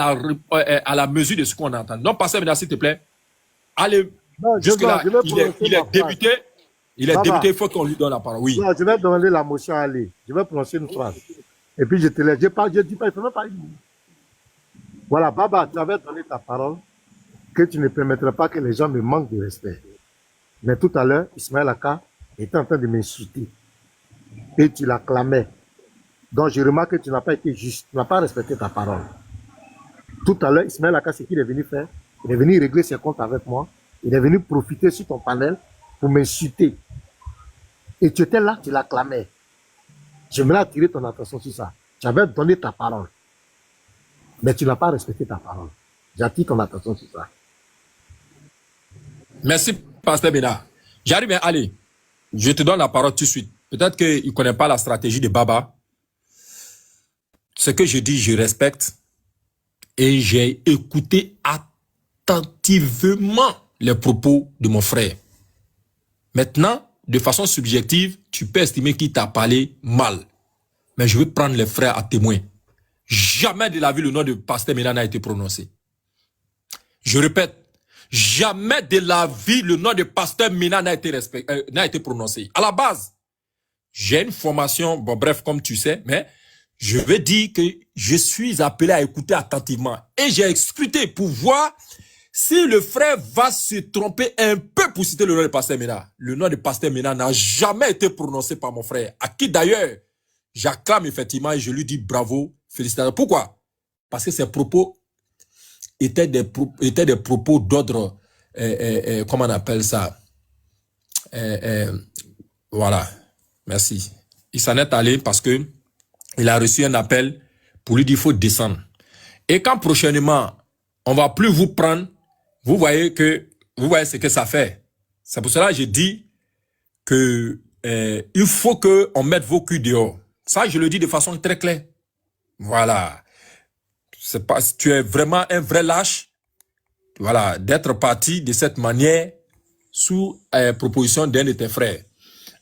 la mesure de ce qu'on entend. Non, Pasteur Ménard, s'il te plaît. Allez, Non, jusque-là, je vais il est prononcer ma phrase. débuté. Il est Baba. débuté, il faut qu'on lui donne la parole. Oui. Non, je vais donner la motion à Ali. Je vais prononcer une phrase. Et puis je te laisse. Je dis pas, il ne faut même pas. Voilà, Baba, tu avais donné ta parole que tu ne permettrais pas que les gens me manquent de respect. Mais tout à l'heure, Ismaël Aka était en train de m'insulter. Et tu l'acclamais. Donc je remarque que tu n'as pas été juste. Tu n'as pas respecté ta parole. Tout à l'heure, Ismaël Aka, ce qu'il est venu faire, il est venu régler ses comptes avec moi. Il est venu profiter sur ton panel pour m'insulter. Et tu étais là, tu l'acclamais. J'aimerais attirer ton attention sur ça. Tu avais donné ta parole. Mais tu n'as pas respecté ta parole. J'attire ton attention sur ça. Merci, Pasteur Ménard. J'arrive, mais allez, je te donne la parole tout de suite. Peut-être qu'il ne connaît pas la stratégie de Baba. Ce que je dis, je respecte. Et j'ai écouté attentivement les propos de mon frère. Maintenant, de façon subjective, tu peux estimer qu'il t'a parlé mal. Mais je veux prendre les frères à témoin. Jamais de la vie le nom de Pasteur Ménard n'a été prononcé. Je répète, jamais de la vie le nom de Pasteur Ménard n'a été prononcé. À la base, j'ai une formation, bon bref, comme tu sais, mais je veux dire que je suis appelé à écouter attentivement. Et j'ai scruté pour voir si le frère va se tromper un peu pour citer le nom de Pasteur Ménard. Le nom de Pasteur Ménard n'a jamais été prononcé par mon frère, à qui d'ailleurs j'acclame effectivement et je lui dis bravo, félicitations. Pourquoi? Parce que ses propos étaient des propos d'ordre, comment on appelle ça, voilà, merci. Il s'en est allé parce que il a reçu un appel pour lui dire qu'il faut descendre. Et quand prochainement, on va plus vous prendre, vous voyez ce que ça fait. C'est pour cela que je dis que il faut que on mette vos culs dehors. Ça, je le dis de façon très claire. Voilà. C'est pas, tu es vraiment un vrai lâche, voilà, d'être parti de cette manière sous proposition d'un de tes frères.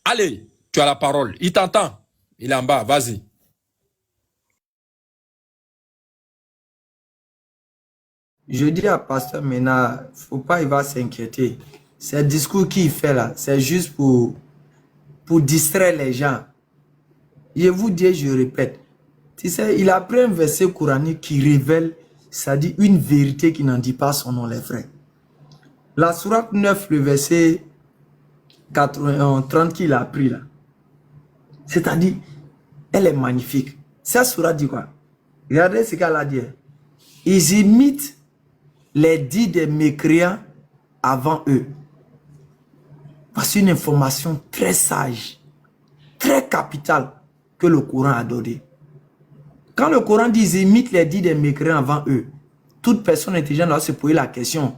Allez, tu as la parole. Il t'entend. Il est en bas. Vas-y. Je dis à Pasteur Ménard, faut pas, il va s'inquiéter. Ce discours qu'il fait là, c'est juste pour distraire les gens. Je vous dis, je répète. Tu sais, il a pris un verset coranique qui révèle, c'est-à-dire une vérité qui n'en dit pas son nom, les frères. La sourate 9, le verset 30 qu'il a pris là. C'est-à-dire, elle est magnifique. Cette sourate dit quoi? Regardez ce qu'elle a dit. Ils imitent les dits des mécréants avant eux. Voici une information très sage, très capitale que le Coran a donnée. Quand le Coran dit ils imitent les dits des mécréants avant eux, toute personne intelligente doit se poser la question.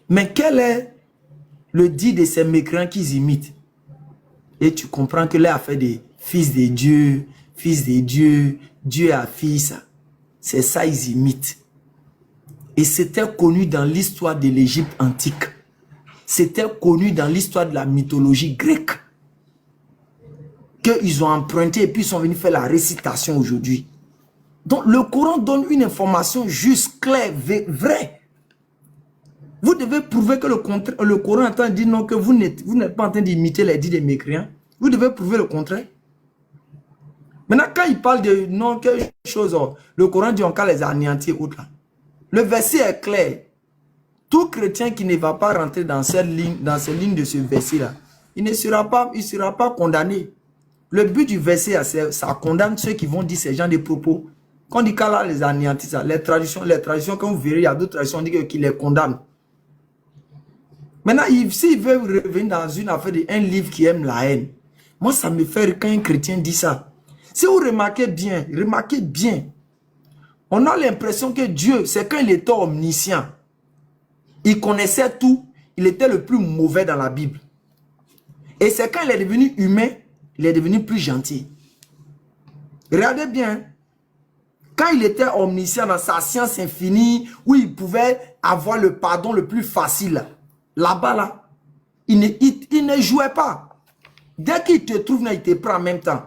Mais quel est le dit de ces mécréants qu'ils imitent? Et tu comprends que là a fait des fils de Dieu, Dieu a fils. C'est ça ils imitent. Et c'était connu dans l'histoire de l'Égypte antique. C'était connu dans l'histoire de la mythologie grecque. Qu'ils ont emprunté et puis ils sont venus faire la récitation aujourd'hui. Donc le Coran donne une information juste, claire, vraie. Vous devez prouver que le Coran est en train de dire non, que vous n'êtes pas en train d'imiter les dits des mécréants. Vous devez prouver le contraire. Maintenant, quand il parle de non, quelque chose, le Coran dit encore les anéantir. Le verset est clair. Tout chrétien qui ne va pas rentrer dans cette ligne de ce verset-là, il ne sera pas condamné. Le but du verset, ça condamne ceux qui vont dire ces gens de propos. Quand on dit qu'Allah les anéantit, les traditions, quand vous verrez, il y a d'autres traditions, on dit qu'il les condamne. Maintenant, s'il veut revenir dans une affaire d'un livre qui aime la haine, moi, ça me fait rire quand un chrétien dit ça. Si vous remarquez bien, on a l'impression que Dieu, c'est quand il était omniscient, il connaissait tout, il était le plus mauvais dans la Bible. Et c'est quand il est devenu humain, il est devenu plus gentil. Regardez bien, quand il était omniscient dans sa science infinie, où il pouvait avoir le pardon le plus facile, là-bas, là, il ne jouait pas. Dès qu'il te trouve, il te prend en même temps.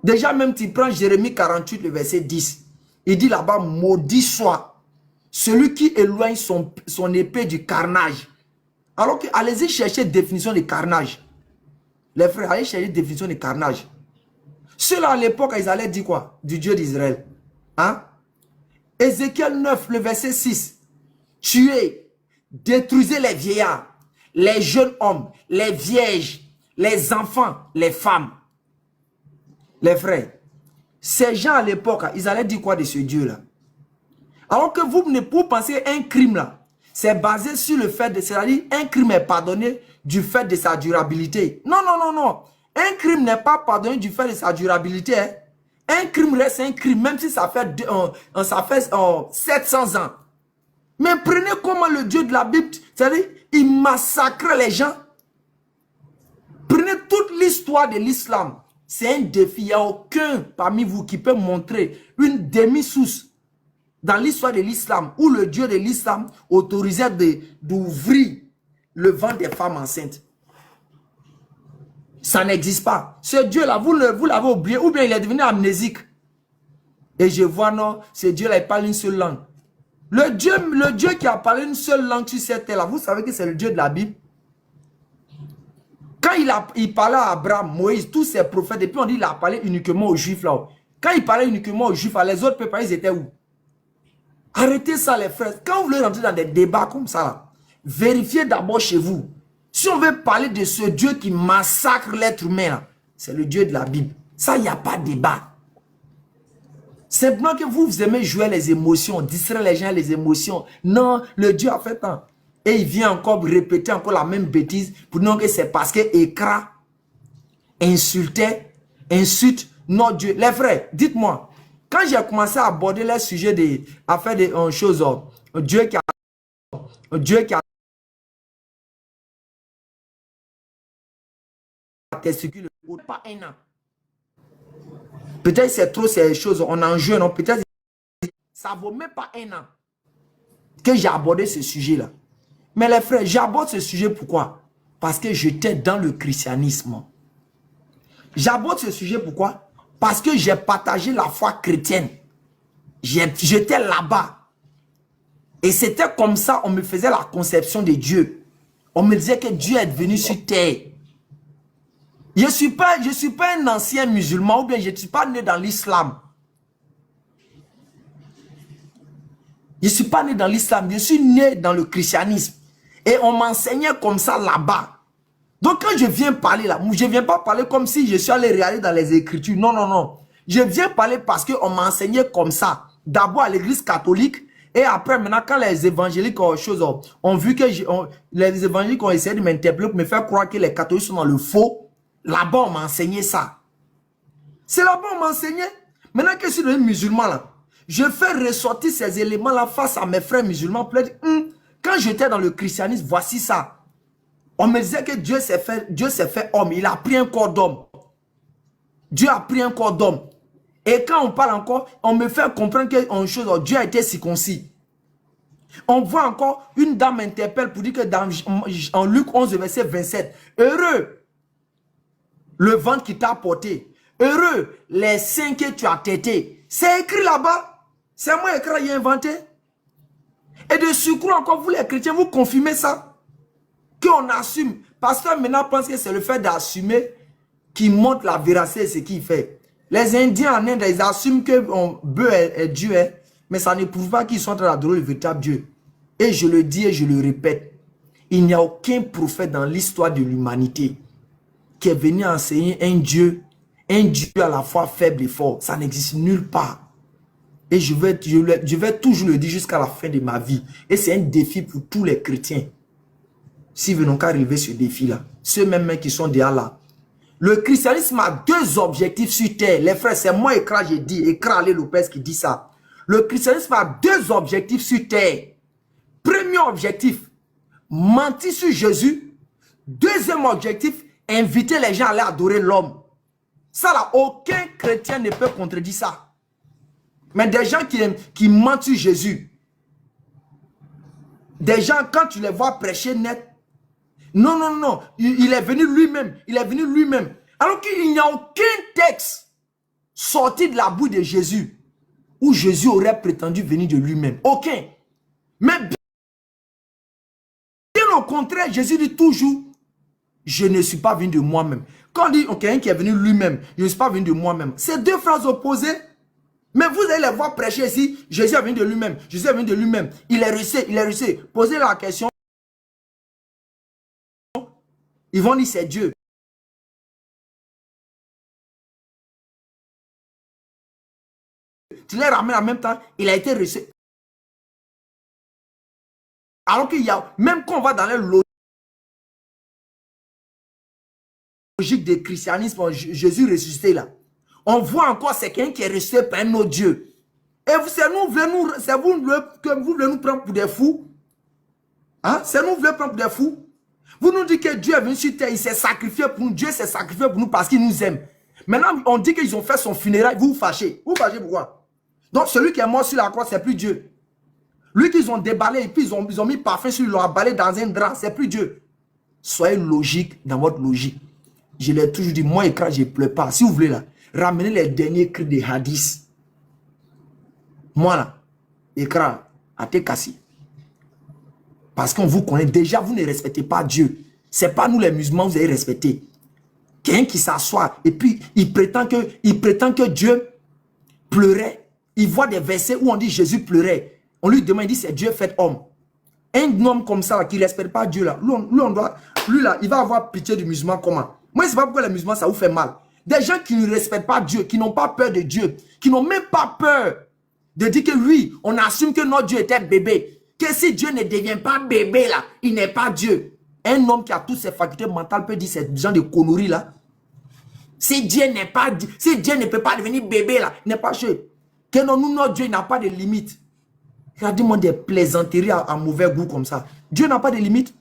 Déjà, même tu prends Jérémie 48, le verset 10. Il dit là-bas, maudit soit celui qui éloigne son épée du carnage. Alors que, allez-y chercher définition de carnage. Les frères, allez chercher définition de carnage. Ceux-là, à l'époque, ils allaient dire quoi? Du Dieu d'Israël. Hein? Ézéchiel 9, le verset 6. Tuez, détruisez les vieillards, les jeunes hommes, les vierges, les enfants, les femmes. Les frères, ces gens à l'époque, ils allaient dire quoi de ce Dieu-là? Alors que vous pensez un crime là, c'est basé sur le fait de, c'est-à-dire un crime est pardonné du fait de sa durabilité. Non, non, non, non. Un crime n'est pas pardonné du fait de sa durabilité. Hein. Un crime reste un crime, même si ça fait 700 ans. Mais prenez comment le Dieu de la Bible, c'est-à-dire, il massacre les gens. Prenez toute l'histoire de l'islam. C'est un défi. Il n'y a aucun parmi vous qui peut montrer une demi-source dans l'histoire de l'islam où le Dieu de l'islam autorisait d'ouvrir le ventre des femmes enceintes. Ça n'existe pas. Ce Dieu-là, vous l'avez oublié ou bien il est devenu amnésique. Et je vois, non, ce Dieu-là, il parle une seule langue. Le Dieu qui a parlé une seule langue sur cette terre-là, vous savez que c'est le Dieu de la Bible. Quand il parlait à Abraham, Moïse, tous ces prophètes, et puis on dit qu'il a parlé uniquement aux Juifs là. Quand il parlait uniquement aux Juifs, les autres peuples, ils étaient où? Arrêtez ça les frères. Quand vous voulez rentrer dans des débats comme ça, là, vérifiez d'abord chez vous. Si on veut parler de ce Dieu qui massacre l'être humain, c'est le Dieu de la Bible. Ça, il n'y a pas de débat. Simplement que vous aimez jouer les émotions, distraire les gens les émotions. Non, le Dieu a fait tant. Et il vient encore répéter encore la même bêtise pour dire que c'est parce que Ekra insulte notre Dieu. Les frères, dites-moi, quand j'ai commencé à aborder les sujets à faire des choses, Dieu qui a testicule, pas un an. Peut-être c'est trop ces choses, on en joue, non? Peut-être ça vaut même pas un an que j'ai abordé ce sujet-là. Mais les frères, j'aborde ce sujet pourquoi? Parce que j'étais dans le christianisme. J'aborde ce sujet pourquoi? Parce que j'ai partagé la foi chrétienne. J'étais là-bas. Et c'était comme ça, on me faisait la conception de Dieu. On me disait que Dieu est venu sur terre. Je ne suis pas un ancien musulman ou bien je ne suis pas né dans l'islam. Je ne suis pas né dans l'islam, je suis né dans le christianisme. Et on m'enseignait comme ça là-bas. Donc quand je viens parler là, je ne viens pas parler comme si je suis allé regarder dans les Écritures. Non, non, non. Je viens parler parce qu'on m'a enseigné comme ça. D'abord à l'église catholique. Et après, maintenant, quand les évangéliques ont vu que les évangéliques ont essayé de m'interpeller pour me faire croire que les catholiques sont dans le faux, là-bas, on m'a enseigné ça. C'est là-bas on m'a enseigné. Maintenant que je suis devenu musulman, là, je fais ressortir ces éléments-là face à mes frères musulmans pour dire, quand j'étais dans le christianisme, voici ça. On me disait que Dieu s'est fait homme. Il a pris un corps d'homme. Dieu a pris un corps d'homme. Et quand on parle encore, on me fait comprendre que Dieu a été circoncis. On voit encore une dame interpelle pour dire que en Luc 11, verset 27, heureux le ventre qui t'a porté, heureux les seins que tu as tétés. C'est écrit là-bas. C'est moi qui ai inventé. Et de surcroît encore, vous les chrétiens, vous confirmez ça. Qu'on assume. Parce que maintenant pense que c'est le fait d'assumer qui montre la véracité de ce qu'il fait. Les Indiens en Inde, ils assument que Beu est Dieu, hein, mais ça ne prouve pas qu'ils sont en train d'adorer le véritable Dieu. Et je le dis et je le répète, il n'y a aucun prophète dans l'histoire de l'humanité qui est venu enseigner un Dieu à la fois faible et fort. Ça n'existe nulle part. Et je vais toujours le dire jusqu'à la fin de ma vie. Et c'est un défi pour tous les chrétiens. S'ils veulent qu'à arriver ce défi-là, ceux mêmes qui sont déjà là. Le christianisme a deux objectifs sur terre. Les frères, c'est moi, Ekra, j'ai dit. Ekra Ale Lopez qui dit ça. Le christianisme a deux objectifs sur terre. Premier objectif, mentir sur Jésus. Deuxième objectif, inviter les gens à aller adorer l'homme. Ça là, aucun chrétien ne peut contredire ça. Mais des gens qui mentent sur Jésus. Des gens, quand tu les vois prêcher net, non, non, non, il est venu lui-même. Il est venu lui-même. Alors qu'il n'y a aucun texte sorti de la bouche de Jésus où Jésus aurait prétendu venir de lui-même. Aucun. Mais bien au contraire, Jésus dit toujours, je ne suis pas venu de moi-même. Quand on dit quelqu'un qui est venu lui-même, je ne suis pas venu de moi-même. C'est deux phrases opposées. Mais vous allez les voir prêcher ici, Jésus est venu de lui-même. Jésus est venu de lui-même. Il est resté, il est resté. Posez la question. Ils vont dire c'est Dieu. Tu les ramènes en même temps, il a été reçu. Alors qu'il y a, même quand on va dans la logique de christianisme, Jésus ressuscité là, on voit encore c'est quelqu'un qui est ressuscité par un autre Dieu. Et c'est vous que vous voulez nous prendre pour des fous. Hein? C'est nous voulez prendre pour des fous. Vous nous dites que Dieu est venu sur terre, il s'est sacrifié pour nous. Dieu s'est sacrifié pour nous parce qu'il nous aime. Maintenant, on dit qu'ils ont fait son funérail, vous vous fâchez. Vous vous fâchez pourquoi? Donc, celui qui est mort sur la croix, c'est plus Dieu. Lui qu'ils ont déballé et puis ils ont mis parfum sur lui, ils l'ont emballé dans un drap, c'est plus Dieu. Soyez logique dans votre logique. Je l'ai toujours dit, moi, Ekra, je ne pleure pas. Si vous voulez, là, ramenez les derniers cris des hadiths. Moi, là, Ekra, à te casser. Parce qu'on vous connaît déjà, vous ne respectez pas Dieu. Ce n'est pas nous les musulmans, vous allez respecter. Quelqu'un qui s'assoit et puis il prétend que Dieu pleurait. Il voit des versets où on dit Jésus pleurait. On lui demande, il dit c'est Dieu fait homme. Un homme comme ça là, qui ne respecte pas Dieu, là, lui là, il va avoir pitié du musulman comment? Moi, je ne sais pas pourquoi les musulmans, ça vous fait mal. Des gens qui ne respectent pas Dieu, qui n'ont pas peur de Dieu, qui n'ont même pas peur de dire que lui, on assume que notre Dieu était bébé. que si Dieu ne devient pas bébé là, il n'est pas Dieu. Un homme qui a toutes ses facultés mentales peut dire ces gens de conneries là. Si Dieu ne peut pas devenir bébé là, il n'est pas Dieu. Que non, nous, notre Dieu n'a pas de limite. Regardez-moi des plaisanteries à mauvais goût comme ça. Dieu n'a pas de limite.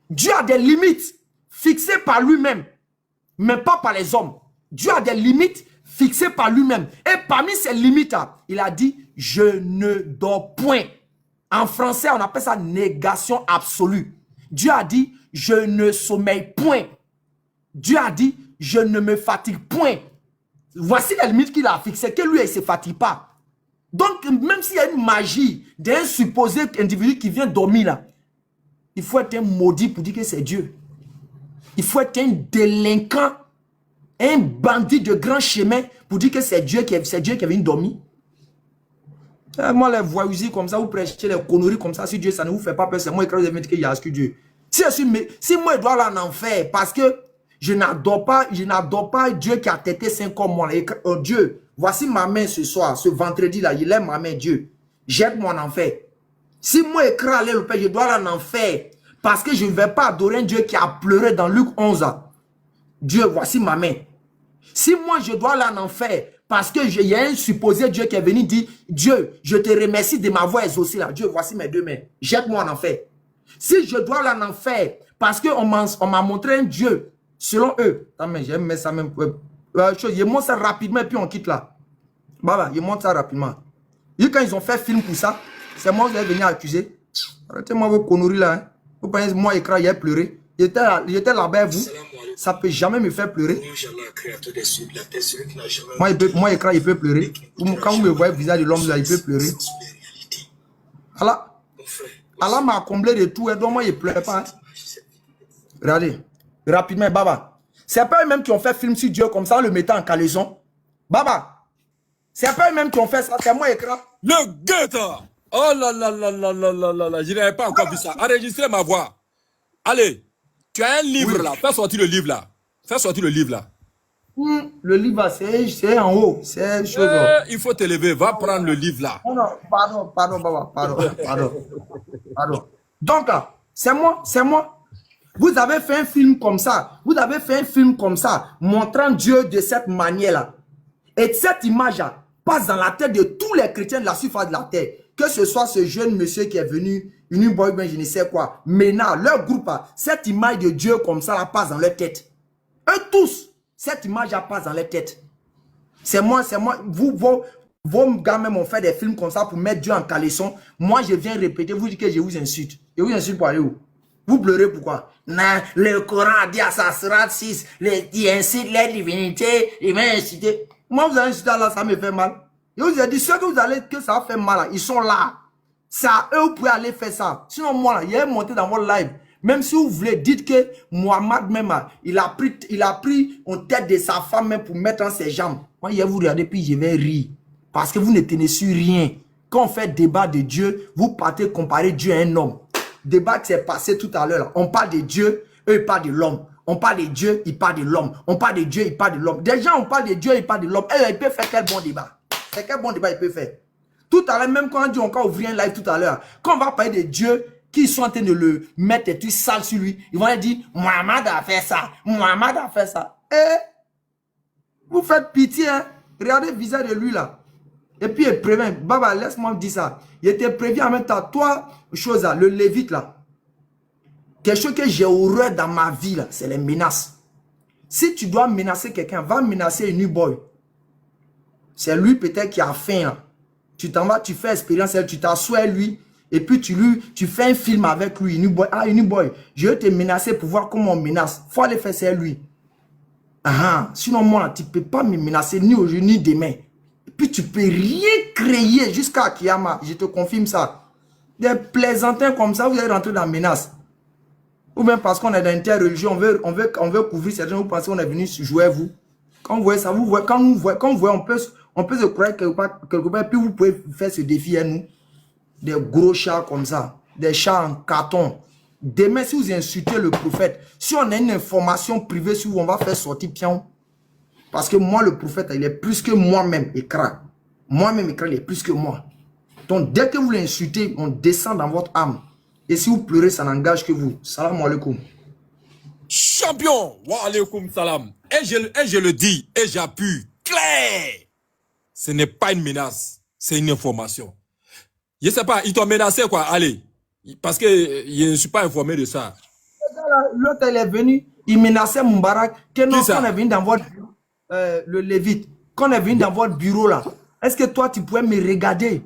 Dieu a des limites fixées par lui-même, mais pas par les hommes. Dieu a des limites fixées par lui-même. Et parmi ces limites, il a dit, je ne dors point. En français, on appelle ça négation absolue. Dieu a dit, je ne sommeille point. Dieu a dit, je ne me fatigue point. Voici les limites qu'il a fixées, que lui, il ne se fatigue pas. Donc, même s'il y a une magie d'un supposé individu qui vient dormir là, il faut être un maudit pour dire que c'est Dieu. Il faut être un délinquant, un bandit de grand chemin pour dire que c'est Dieu qui est venu dormir. Moi, les voyousies comme ça, vous prêchez les conneries comme ça, si Dieu, ça ne vous fait pas peur, c'est moi qui vous invite qu'il y a que Dieu. Si moi, je dois aller en enfer parce que je n'adore pas Dieu qui a têté 5 comme moi. Oh Dieu, voici ma main ce soir, ce vendredi là, il est ma main, Dieu. Jette-moi en enfer. Si moi, je crains aller au Père, je dois aller en enfer parce que je ne vais pas adorer un Dieu qui a pleuré dans Luc 11. Dieu, voici ma main. Si moi, je dois aller en enfer parce que il y a un supposé Dieu qui est venu dire, Dieu, je te remercie de m'avoir exaucé là. Dieu, voici mes 2 mains. Jette-moi en enfer. Si je dois aller en enfer parce qu'on m'a montré un Dieu, selon eux, j'aime ça même. Je montre ça rapidement et puis on quitte là. Baba, je montre ça rapidement. Et quand ils ont fait film pour ça, c'est moi qui vais venir accuser. Arrêtez-moi vos conneries là. Hein. Vous pensez moi, écran, il a pleuré. Il était là-bas, vous. Ça ne peut jamais me faire pleurer. Moi, écran, il peut pleurer. Quand vous me voyez le visage de l'homme, il peut pleurer. Allah m'a comblé de tout, et donc moi, il ne pleure pas. Hein. Regardez, rapidement, Baba. C'est pas eux-mêmes qui ont fait film sur Dieu comme ça, en le mettant en caleçon. Baba, c'est pas eux-mêmes qui ont fait ça, c'est moi, écran. Le guetta! Oh là là là là là là là là, je n'avais pas encore vu ça. Enregistrez ma voix. Allez, tu as un livre là, fais sortir le livre là. Fais sortir le livre là. Le livre, c'est en haut. C'est chose. Il faut te lever, va prendre le livre là. Non, pardon, Baba, pardon. Donc, c'est moi. Vous avez fait un film comme ça. Montrant Dieu de cette manière-là. Et cette image-là passe dans la tête de tous les chrétiens de la surface de la terre. Que ce soit ce jeune monsieur qui est venu, une boy, je ne sais quoi. Maintenant, leur groupe, cette image de Dieu comme ça, là, passe dans leur tête. Eux tous, cette image-là passe dans leur tête. C'est moi. Vos gars même ont fait des films comme ça pour mettre Dieu en caleçon. Moi, je viens répéter, vous dites que je vous insulte. Je vous insulte pour aller où? Vous pleurez pourquoi? Non, le Coran dit à Sasrat 6, il incite les divinités, il m'a incité. Moi, vous avez incité là, ça me fait mal. Je vous ai dit, ceux que vous allez, que ça va faire mal, là, ils sont là. C'est à eux, vous pouvez aller faire ça. Sinon, moi, là, il est monté dans votre live. Même si vous voulez, dites que Mohamed même, il a pris en tête de sa femme même pour mettre en ses jambes. Moi, je vais vous regarder, puis je vais rire. Parce que vous ne tenez sur rien. Quand on fait débat de Dieu, vous partez comparer Dieu à un homme. Débat qui s'est passé tout à l'heure. On parle de Dieu, eux ils parlent de l'homme. On parle de Dieu, ils parlent de l'homme. On parle de Dieu, ils parlent de l'homme. Déjà, on parle de Dieu, ils parlent de l'homme. Ils peuvent faire quel bon débat? C'est quel bon débat ils peuvent faire? Tout à l'heure, même quand on dit encore ouvrir un live tout à l'heure, quand on va parler de Dieu, qui sont en train de le mettre des trucs sales sur lui, ils vont dire, Mohamed a fait ça. Mohamed a fait ça. Eh, vous faites pitié, hein? Regardez le visage de lui là. Et puis il prévient, Baba, laisse-moi dire ça. Il était prévu en même temps, toi, chose là, le lévite là. Quelque chose que j'ai horreur dans ma vie là, c'est les menaces. Si tu dois menacer quelqu'un, va menacer une new boy. C'est lui peut-être qui a faim là. Tu t'en vas, tu fais expérience, tu t'assois lui, et puis tu fais un film avec lui, une new boy. Ah, une new boy, je vais te menacer pour voir comment on menace. Faut aller faire c'est lui. Sinon moi là, tu ne peux pas me menacer ni aujourd'hui ni demain. Et puis tu peux rien créer jusqu'à Kiyama, je te confirme ça. Des plaisantins comme ça, vous allez rentrer dans la menace. Ou même parce qu'on est dans une telle religion, on veut couvrir ces gens, vous pensez qu'on est venu jouer vous. Quand vous voyez ça, quand vous voyez, on peut se croire quelque part, puis vous pouvez faire ce défi à nous. Des gros chats comme ça, des chats en carton. Demain, si vous insultez le prophète, si on a une information privée sur vous, on va faire sortir pion. Parce que moi, le prophète, il est plus que moi-même, écran. Moi-même, écran, il est plus que moi. Donc, dès que vous l'insultez, on descend dans votre âme. Et si vous pleurez, ça n'engage que vous. Salam alaikum. Champion, wa alaikum salam. Et je le dis, et j'appuie, clair. Ce n'est pas une menace, c'est une information. Je sais pas, ils t'ont menacé quoi, allez. Parce que je ne suis pas informé de ça. L'autre, il est venu, il menaçait Moubarak. Qu'on ça? est venu dans votre bureau, le Lévite, qu'on est venu dans votre bureau là. Est-ce que toi, tu pouvais me regarder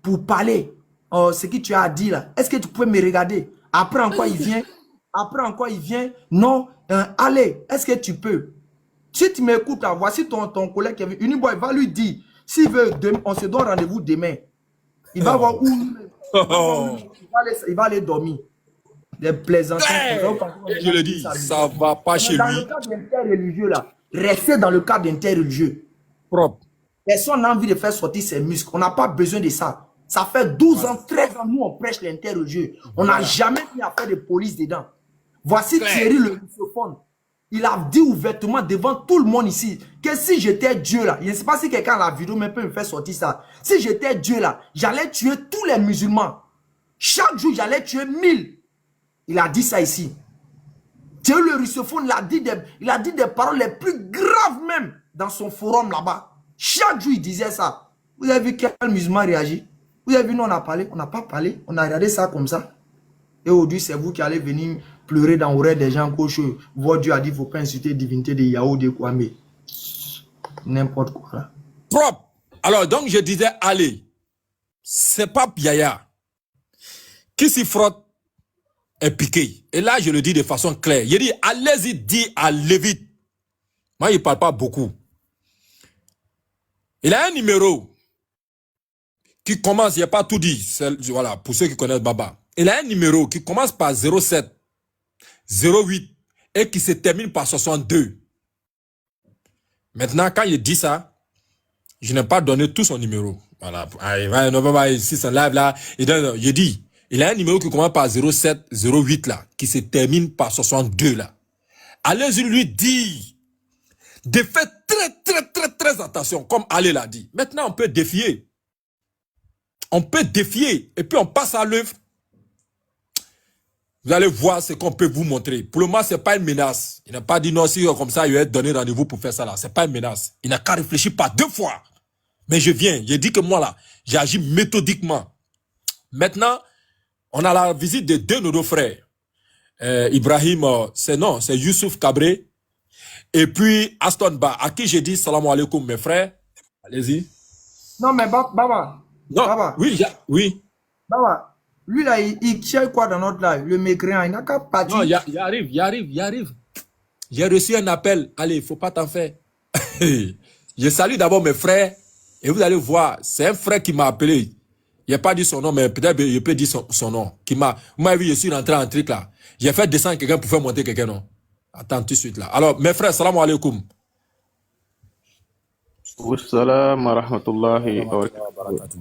pour parler ce que tu as dit là? Est-ce que tu pouvais me regarder? Après encore, il vient. Après encore, il vient. Non, allez, est-ce que tu peux? Si tu m'écoutes là, voici ton collègue qui est venu. Uniboy va lui dire, s'il veut, on se donne rendez-vous demain. Il va voir où il va aller dormir. Des plaisanteries. Je le dis, ça va pas chez lui. Dans le cadre interreligieux là, restez dans le cadre interreligieux. Propre. Personne n'a envie de faire sortir ses muscles. On n'a pas besoin de ça. Ça fait 12 ans, 13 ans, nous on prêche l'interreligieux. On n'a jamais mis affaire de police dedans. Voici Thierry le russophone. Il a dit ouvertement devant tout le monde ici que si j'étais Dieu là, je ne sais pas si quelqu'un a la vidéo mais peut me faire sortir ça. Si j'étais Dieu là, j'allais tuer tous les musulmans. Chaque jour, j'allais tuer 1000. Il a dit ça ici. Thierry le russophone, il a dit des paroles les plus graves même dans son forum là-bas. Chaque jour, il disait ça. Vous avez vu quel musulman réagit? Vous avez vu, nous on a parlé, on n'a pas parlé, on a regardé ça comme ça. Et aujourd'hui, c'est vous qui allez venir pleurer dans l'oreille des gens cocheux. Votre Dieu a dit, il ne faut pas insulter la divinité de Yahoo, de Kwame. N'importe quoi là. Propre. Alors, donc, je disais, allez, c'est pas Yaya qui s'y frotte est piqué. Et là, je le dis de façon claire. Je dis, allez-y, dis à Lévite. Moi, il ne parle pas beaucoup. Il a un numéro qui commence, il n'y a pas tout dit. Voilà, pour ceux qui connaissent Baba. Il a un numéro qui commence par 07, 08 et qui se termine par 62. Maintenant, quand il dit ça, je n'ai pas donné tout son numéro. Voilà. Ici, son live là, je dis, il a un numéro qui commence par 07, 08 là, qui se termine par 62 là. Allez-y lui dire de faire très attention, comme Ali l'a dit. Maintenant, on peut défier. On peut défier et puis on passe à l'œuvre. Vous allez voir ce qu'on peut vous montrer. Pour le moment, ce n'est pas une menace. Il n'a pas dit non, si comme ça, il va être donné rendez-vous pour faire ça là. Ce n'est pas une menace. Il n'a qu'à réfléchir pas 2 fois. Mais je viens. J'ai dit que moi là, j'agis méthodiquement. Maintenant, on a la visite de 2 de nos frères. Ibrahim, c'est Youssouf Kabré. Et puis Aston Ba, à qui j'ai dit salam alaikum mes frères. Allez-y. Non mais Baba. Non, Baba. Oui. Baba. Lui là, il tient quoi dans notre live? Le mécréant, il n'a qu'à partir. Non, il arrive. J'ai reçu un appel. Allez, il ne faut pas t'en faire. Je salue d'abord mes frères. Et vous allez voir, c'est un frère qui m'a appelé. Il n'a pas dit son nom, mais peut-être il peut dire son nom. Vous m'avez vu, je suis rentré en truc là. J'ai fait descendre quelqu'un pour faire monter quelqu'un, non? Attends tout de suite là. Alors, mes frères, salam alaikum. Wassalam wa rahmatullahi wa barakatuh.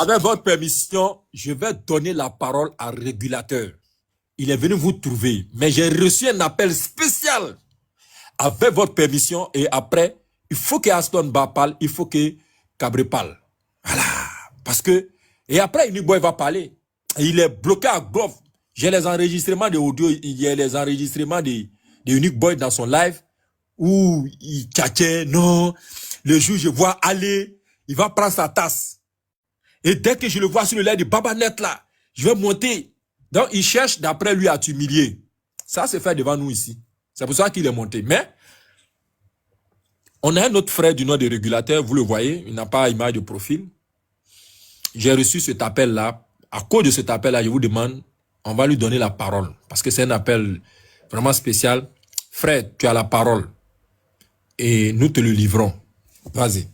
Avec votre permission, je vais donner la parole à Régulateur. Il est venu vous trouver, mais j'ai reçu un appel spécial. Avec votre permission, et après, il faut que Aston Ba parle, il faut que Kabré parle. Voilà. Parce que, et après, Uniboy va parler. Et il est bloqué à Grove. J'ai les enregistrements de audio, il y a les enregistrements de Unique Boy dans son live où il tchatchait, non, le jour je vois aller, il va prendre sa tasse. Et dès que je le vois sur le live de Babanet là, je vais monter. Donc il cherche d'après lui à t'humilier. Ça se fait devant nous ici. C'est pour ça qu'il est monté. Mais on a un autre frère du nom de Régulateur, vous le voyez, il n'a pas image de profil. J'ai reçu cet appel là. À cause de cet appel là, je vous demande, on va lui donner la parole. Parce que c'est un appel vraiment spécial. Frère, tu as la parole. Et nous te le livrons. Vas-y.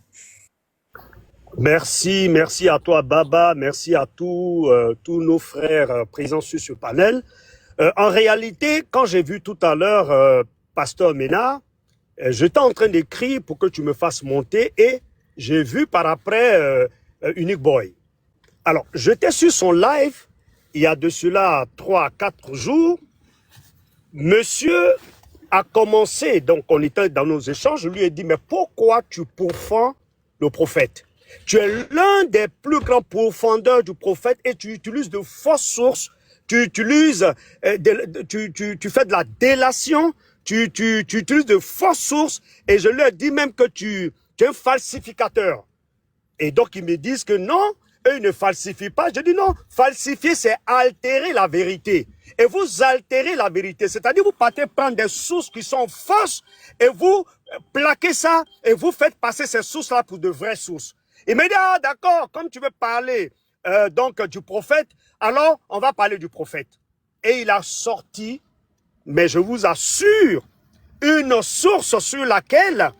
Merci à toi Baba, merci à tous nos frères présents sur ce panel. En réalité, quand j'ai vu tout à l'heure Pasteur Ménard, j'étais en train d'écrire pour que tu me fasses monter et j'ai vu par après Unique Boy. Alors, j'étais sur son live, il y a de cela 3 à 4 jours. Monsieur a commencé, donc on était dans nos échanges, je lui ai dit, mais pourquoi tu pourfends le prophète. Tu es l'un des plus grands profondeurs du prophète et tu utilises de fausses sources, tu utilises, tu fais de la délation, tu utilises de fausses sources et je leur dis même que tu es un falsificateur. Et donc ils me disent que non, eux ils ne falsifient pas. Je dis non, falsifier c'est altérer la vérité. Et vous altérez la vérité, c'est-à-dire vous partez prendre des sources qui sont fausses et vous plaquez ça et vous faites passer ces sources-là pour de vraies sources. Il me dit, ah d'accord, comme tu veux parler donc du prophète, alors on va parler du prophète. Et il a sorti, mais je vous assure, une source sur laquelle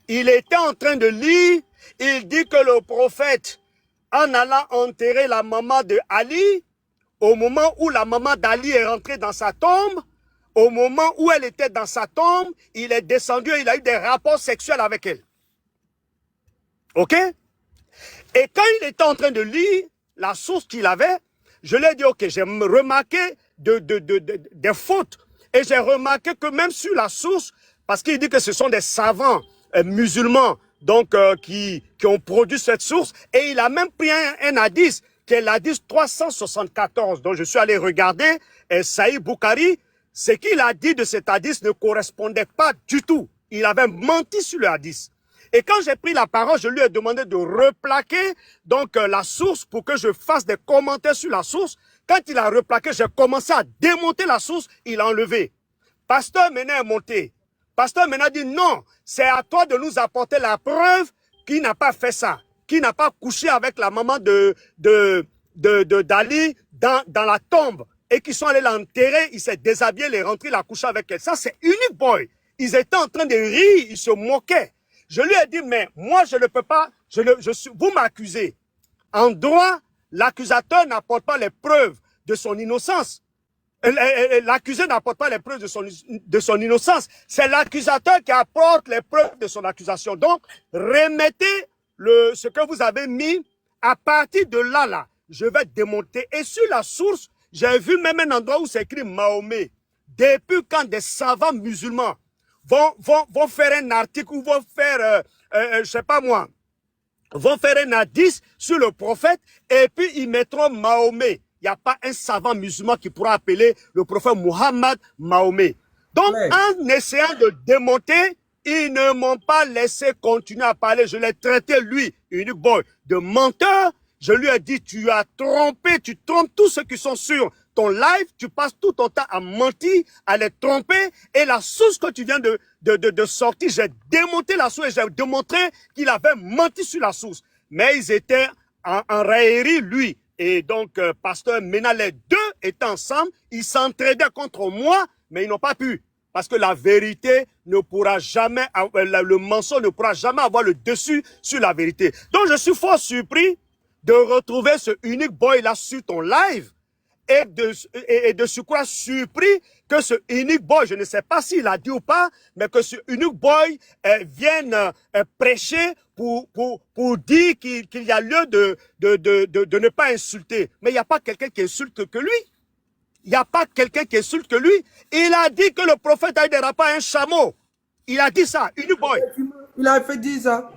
il était en train de lire. Il dit que le prophète, en allant enterrer la maman de Ali, au moment où la maman d'Ali est rentrée dans sa tombe, au moment où elle était dans sa tombe, il est descendu et il a eu des rapports sexuels avec elle. Ok? Et quand il était en train de lire la source qu'il avait, je lui ai dit, ok, j'ai remarqué des fautes. Et j'ai remarqué que même sur la source, parce qu'il dit que ce sont des savants musulmans donc qui ont produit cette source, et il a même pris un hadith, qui est l'hadith 374, dont je suis allé regarder, Sahih Bukhari. Ce qu'il a dit de cet hadith ne correspondait pas du tout. Il avait menti sur le hadith. Et quand j'ai pris la parole, je lui ai demandé de replaquer donc la source pour que je fasse des commentaires sur la source. Quand il a replaqué, j'ai commencé à démonter la source, il a enlevé. Pasteur Mena est monté. Pasteur Mena dit non, c'est à toi de nous apporter la preuve qu'il n'a pas fait ça, qu'il n'a pas couché avec la maman d'Ali dans la tombe et qu'ils sont allés l'enterrer, il s'est déshabillé, il est rentré, il a couché avec elle. Ça, c'est unique boy. Ils étaient en train de rire, ils se moquaient. Je lui ai dit, mais moi, je ne peux pas, vous m'accusez. En droit, l'accusateur n'apporte pas les preuves de son innocence. L'accusé n'apporte pas les preuves de son innocence. C'est l'accusateur qui apporte les preuves de son accusation. Donc, remettez ce que vous avez mis. À partir de là, je vais démonter. Et sur la source, j'ai vu même un endroit où c'est écrit Mahomet. Depuis quand des savants musulmans vont faire un article ou vont faire, je sais pas moi, vont faire un hadith sur le prophète et puis ils mettront Mahomet. Il n'y a pas un savant musulman qui pourra appeler le prophète Muhammad Mahomet. Donc, en essayant de démonter, ils ne m'ont pas laissé continuer à parler. Je l'ai traité, lui, unique boy, de menteur. Je lui ai dit, tu as trompé, tu trompes tous ceux qui sont sur ton live, tu passes tout ton temps à mentir, à les tromper. Et la source que tu viens de sortir, j'ai démonté la source et j'ai démontré qu'il avait menti sur la source. Mais ils étaient en raillerie, lui. Et donc, pasteur Mena, les deux étaient ensemble, ils s'entraidaient contre moi, mais ils n'ont pas pu. Parce que la vérité ne pourra jamais, le mensonge ne pourra jamais avoir le dessus sur la vérité. Donc, je suis fort surpris de retrouver ce unique boy là sur ton live et de surcroît surpris que ce unique boy, je ne sais pas s'il a dit ou pas, mais que ce unique boy vienne prêcher pour dire qu'il y a lieu de ne pas insulter. Mais il n'y a pas quelqu'un qui insulte que lui. Il n'y a pas quelqu'un qui insulte que lui. Il a dit que le prophète a eu des rapports à un chameau. Il a dit ça, unique boy. Il a fait dire ça.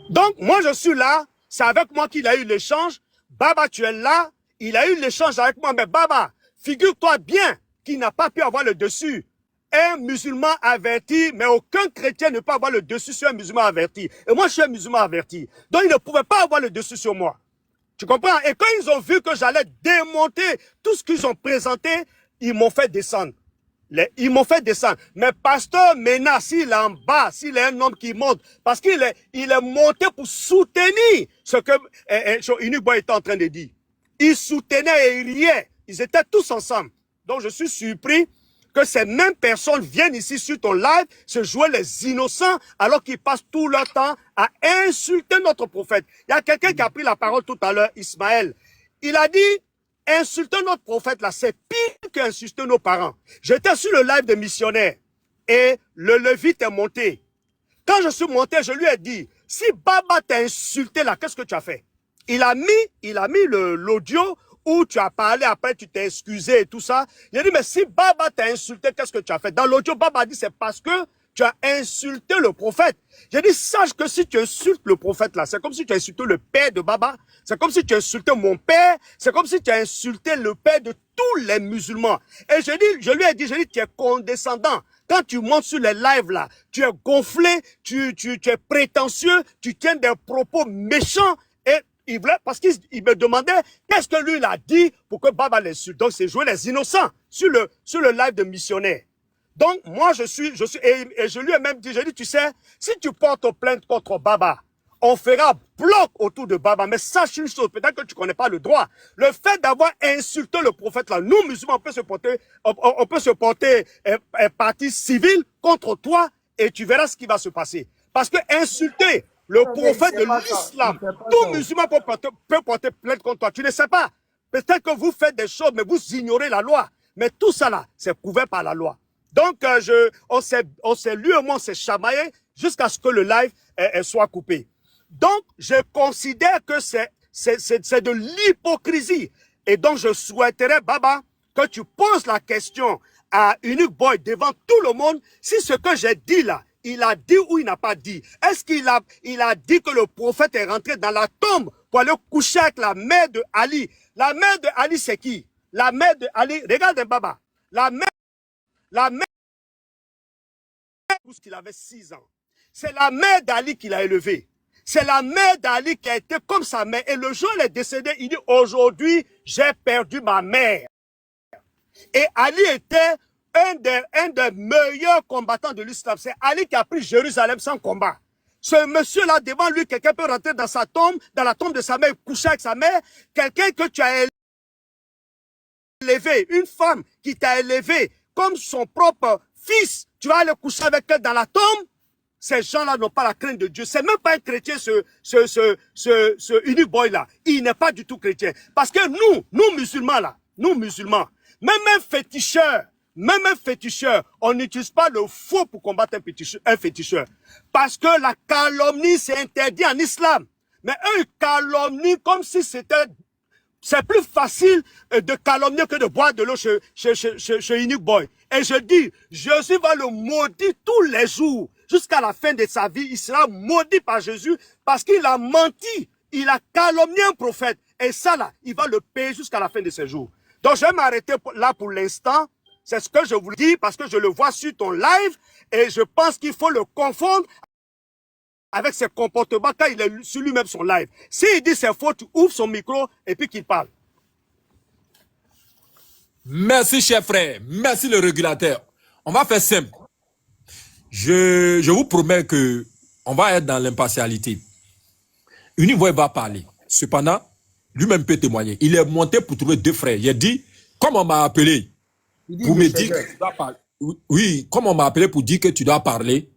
Donc, moi, je suis là. C'est avec moi qu'il a eu l'échange. Baba, tu es là. Il a eu l'échange avec moi. Mais Baba, figure-toi bien qu'il n'a pas pu avoir le dessus. Un musulman averti, mais aucun chrétien ne peut avoir le dessus sur un musulman averti. Et moi, je suis un musulman averti. Donc, il ne pouvait pas avoir le dessus sur moi. Tu comprends? Et quand ils ont vu que j'allais démonter tout ce qu'ils ont présenté, ils m'ont fait descendre. Ils m'ont fait descendre. Mais pasteur Mena, s'il est en bas, s'il est un homme qui monte, parce qu'il est monté pour soutenir ce que Unique Boy était en train de dire. Il soutenait et il riait. Ils étaient tous ensemble. Donc je suis surpris que ces mêmes personnes viennent ici sur ton live se jouer les innocents alors qu'ils passent tout leur temps à insulter notre prophète. Il y a quelqu'un qui a pris la parole tout à l'heure, Ismaël. Il a dit, insulter notre prophète là, c'est pire qu'insulter nos parents. J'étais sur le live de missionnaires et le levite est monté. Quand je suis monté, je lui ai dit, si Baba t'a insulté là, qu'est-ce que tu as fait? Il a mis l'audio où tu as parlé, après tu t'es excusé et tout ça. Il a dit, mais si Baba t'a insulté, qu'est-ce que tu as fait? Dans l'audio, Baba a dit, c'est parce que tu as insulté le prophète. J'ai dit, sache que si tu insultes le prophète là, c'est comme si tu as insulté le père de Baba, c'est comme si tu as insulté mon père, c'est comme si tu as insulté le père de tous les musulmans. Et je lui ai dit, tu es condescendant. Quand tu montes sur les lives là, tu es gonflé, tu es prétentieux, tu tiens des propos méchants. Et il voulait, parce qu'il me demandait qu'est-ce que lui il a dit pour que Baba l'insulte. Donc c'est jouer les innocents sur le live de missionnaire. Donc moi et je lui ai même dit, tu sais, si tu portes plainte contre Baba, on fera bloc autour de Baba. Mais sache une chose, peut-être que tu connais pas le droit. Le fait d'avoir insulté le prophète là, nous musulmans, on peut se porter partie civile contre toi et tu verras ce qui va se passer. Parce que insulter le prophète de l'islam, tout musulman peut porter plainte contre toi. Tu ne sais pas. Peut-être que vous faites des choses, mais vous ignorez la loi. Mais tout ça là, c'est couvert par la loi. Donc, on s'est lui et moi, on s'est chamaillé jusqu'à ce que le live soit coupé. Donc, je considère que c'est de l'hypocrisie. Et donc, je souhaiterais, Baba, que tu poses la question à Unique Boy devant tout le monde, si ce que j'ai dit là, il a dit ou il n'a pas dit. Est-ce qu'il a dit que le prophète est rentré dans la tombe pour aller coucher avec la mère de Ali? La mère de Ali, c'est qui? La mère de Ali, regarde Baba, la mère qu'il avait 6 ans. C'est la mère d'Ali qui l'a élevé. C'est la mère d'Ali qui a été comme sa mère. Et le jour où elle est décédée, il dit, aujourd'hui, j'ai perdu ma mère. Et Ali était un des meilleurs combattants de l'islam. C'est Ali qui a pris Jérusalem sans combat. Ce monsieur-là, devant lui, quelqu'un peut rentrer dans sa tombe, dans la tombe de sa mère, coucher avec sa mère. Quelqu'un que tu as élevé, une femme qui t'a élevé comme son propre fils, tu vas aller coucher avec elle dans la tombe. Ces gens-là n'ont pas la crainte de Dieu. C'est même pas un chrétien, ce Unique Boy là. Il n'est pas du tout chrétien. Parce que nous musulmans là, nous musulmans, même un féticheur, on n'utilise pas le faux pour combattre un féticheur. Parce que la calomnie, c'est interdit en islam. Mais eux, ils calomnient comme si c'était... C'est plus facile de calomnier que de boire de l'eau chez Unique Boy. Et je dis, Jésus va le maudire tous les jours. Jusqu'à la fin de sa vie, il sera maudit par Jésus parce qu'il a menti. Il a calomnié un prophète. Et ça là, il va le payer jusqu'à la fin de ses jours. Donc je vais m'arrêter là pour l'instant. C'est ce que je vous dis parce que je le vois sur ton live. Et je pense qu'il faut le confondre avec ses comportements quand il est sur lui-même son live. S'il dit c'est faux, tu ouvres son micro et puis qu'il parle. Merci, cher frère. Merci, le régulateur. On va faire simple. Je vous promets que on va être dans l'impartialité. Unique Boy va parler. Cependant, lui-même peut témoigner. Il est monté pour trouver 2 frères. Il a dit, comme on m'a appelé pour me dire que tu dois parler. Oui, comme on m'a appelé pour dire que tu dois parler,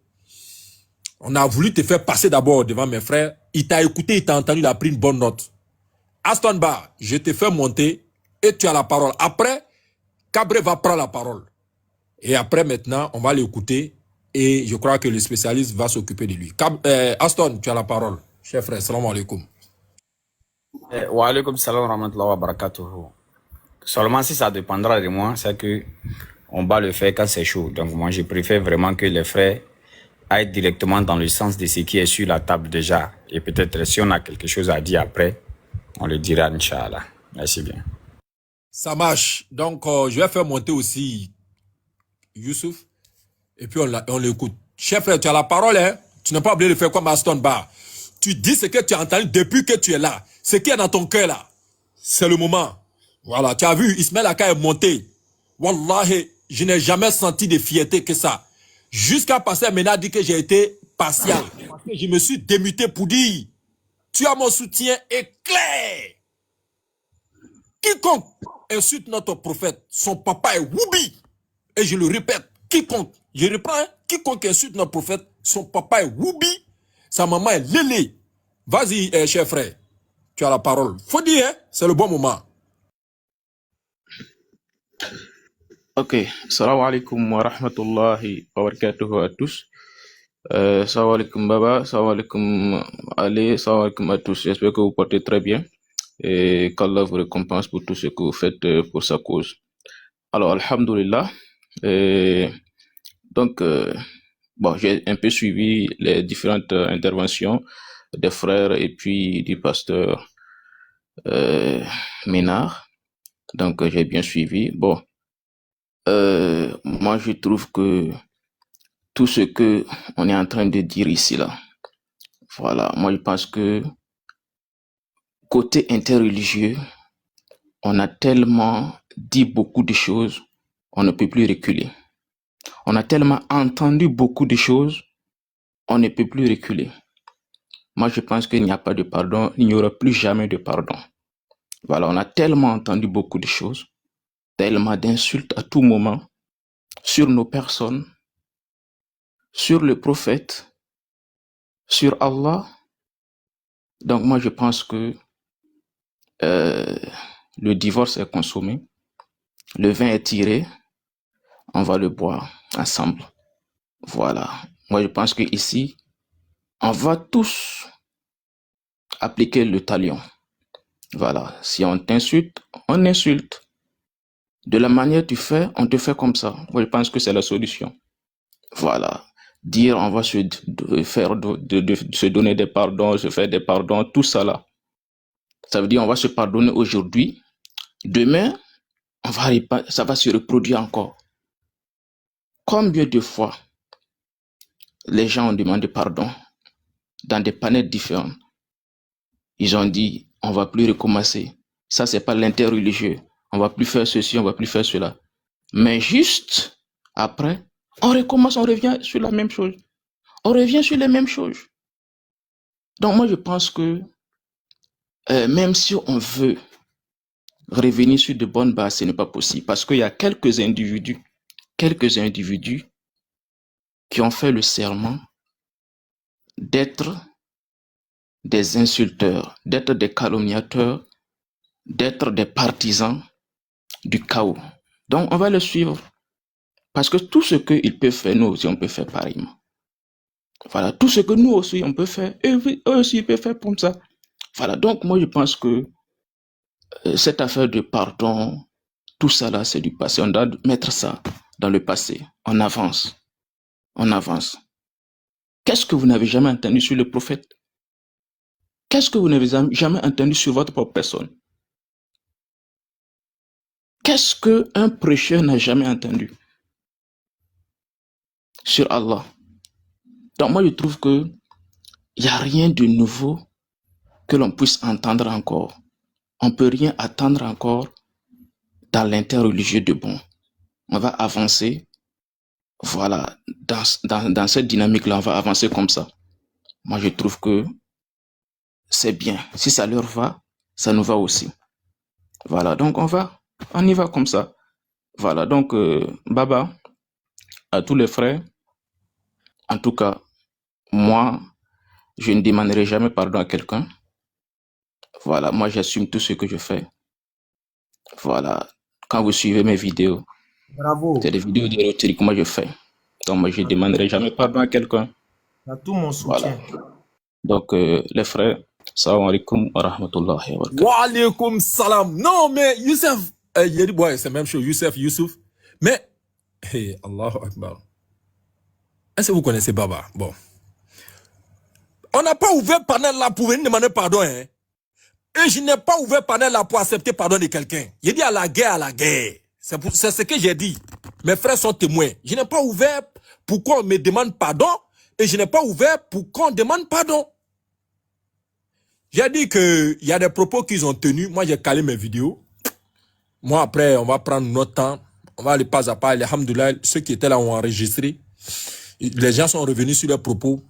on a voulu te faire passer d'abord devant mes frères. Il t'a écouté, il t'a entendu, il a pris une bonne note. Aston Bar, je te fais monter et tu as la parole. Après, Cabré va prendre la parole. Et après, maintenant, on va l'écouter et je crois que le spécialiste va s'occuper de lui. Aston, tu as la parole. Cher frère, salam alaikum. Wa alaikum salam wa rahmatullahi wa barakatuhu. Seulement si ça dépendra de moi, c'est que on va le faire quand c'est chaud. Donc moi, je préfère vraiment que les frères aillent directement dans le sens de ce qui est sur la table déjà. Et peut-être si on a quelque chose à dire après, on le dira, Inch'Allah. Merci bien. Ça marche. Donc, je vais faire monter aussi Youssouf. Et puis, on l'écoute. Cher frère, tu as la parole, hein? Tu n'as pas oublié de faire comme Aston Bar. Tu dis ce que tu as entendu depuis que tu es là. Ce qui est dans ton cœur, là. C'est le moment. Voilà. Tu as vu, Ismaël Aka est monté. Wallahi, je n'ai jamais senti de fierté que ça. Jusqu'à passer, Mena dit que j'ai été partial. Parce que je me suis démuté pour dire, tu as mon soutien éclair. Quiconque insulte notre prophète, son papa est Woubi. Et je le répète, quiconque, je reprends, hein, quiconque insulte notre prophète, son papa est Woubi, sa maman est Lélé. Vas-y, cher frère, tu as la parole. Faut dire, hein, c'est le bon moment. Ok, salam alaikum wa rahmatullahi wa barakatuhu à tous. Salam alaikum Baba, salam alaikum Ali, salam alaikum à tous. J'espère que vous portez très bien et qu'Allah vous récompense pour tout ce que vous faites pour sa cause. Alors, alhamdulillah. Donc, bon, j'ai un peu suivi les différentes interventions des frères et puis du pasteur Ménard. Donc, j'ai bien suivi. Bon, moi, je trouve que tout ce que on est en train de dire ici, là, voilà, moi, je pense que côté interreligieux, on a tellement dit beaucoup de choses, on ne peut plus reculer. On a tellement entendu beaucoup de choses, on ne peut plus reculer. Moi, je pense qu'il n'y a pas de pardon, il n'y aura plus jamais de pardon. Voilà, on a tellement entendu beaucoup de choses, tellement d'insultes à tout moment sur nos personnes, sur le prophète, sur Allah. Donc moi, je pense que le divorce est consommé, le vin est tiré, on va le boire ensemble. Voilà. Moi, je pense que ici, on va tous appliquer le talion. Voilà. Si on t'insulte, on insulte. De la manière que tu fais, on te fait comme ça. Moi, je pense que c'est la solution. Voilà. Dire on va se donner des pardons, se faire des pardons, tout ça là. Ça veut dire on va se pardonner aujourd'hui. Demain, ça va se reproduire encore. Combien de fois les gens ont demandé pardon dans des panels différents? Ils ont dit on va plus recommencer. Ça, c'est pas l'interreligieux. On va plus faire ceci, on va plus faire cela. Mais juste après, on recommence, on revient sur la même chose. On revient sur les mêmes choses. Donc moi, je pense que même si on veut revenir sur de bonnes bases, ce n'est pas possible. Parce qu'il y a quelques individus qui ont fait le serment d'être des insulteurs, d'être des calomniateurs, d'être des partisans du chaos. Donc on va les suivre. Parce que tout ce qu'ils peuvent faire, nous aussi, on peut faire pareillement. Voilà, tout ce que nous aussi, on peut faire, eux aussi, ils peuvent faire comme ça. Voilà, donc moi, je pense que cette affaire de pardon, tout ça là, c'est du passé. On doit mettre ça dans le passé. On avance. On avance. Qu'est-ce que vous n'avez jamais entendu sur le prophète? Qu'est-ce que vous n'avez jamais entendu sur votre propre personne? Qu'est-ce qu'un prêcheur n'a jamais entendu sur Allah? Donc moi, je trouve que il n'y a rien de nouveau que l'on puisse entendre encore. On ne peut rien attendre encore dans l'interreligieux de bon. On va avancer, voilà, dans cette dynamique-là, on va avancer comme ça. Moi, je trouve que c'est bien. Si ça leur va, ça nous va aussi. Voilà, donc on y va comme ça. Voilà, donc, Baba, à tous les frères, en tout cas, moi, je ne demanderai jamais pardon à quelqu'un. Voilà, moi, j'assume tout ce que je fais. Voilà, quand vous suivez mes vidéos, Bravo. c'est des vidéos d'érotique que moi je fais. Donc, moi, je ne demanderai jamais pardon à quelqu'un. Tu as tout mon soutien. Voilà. Donc, les frères, salam alaikum wa rahmatullahi wa barakatuh. Wa alaikum salam. Non, mais Youssef, il a dit, ouais, c'est la même chose, Youssouf. Mais, hey, Allahu Akbar. Est-ce que vous connaissez Baba? Bon. On n'a pas ouvert panel là pour venir demander pardon, hein. Et je n'ai pas ouvert panel là pour accepter pardon de quelqu'un. J'ai dit à la guerre, à la guerre. C'est ce que j'ai dit. Mes frères sont témoins. Je n'ai pas ouvert pour qu'on me demande pardon et je n'ai pas ouvert pour qu'on demande pardon. J'ai dit qu'il y a des propos qu'ils ont tenus. Moi, j'ai calé mes vidéos. Moi, après, on va prendre notre temps. On va aller pas à pas. Alhamdoulilah, ceux qui étaient là ont enregistré. Les gens sont revenus sur leurs propos.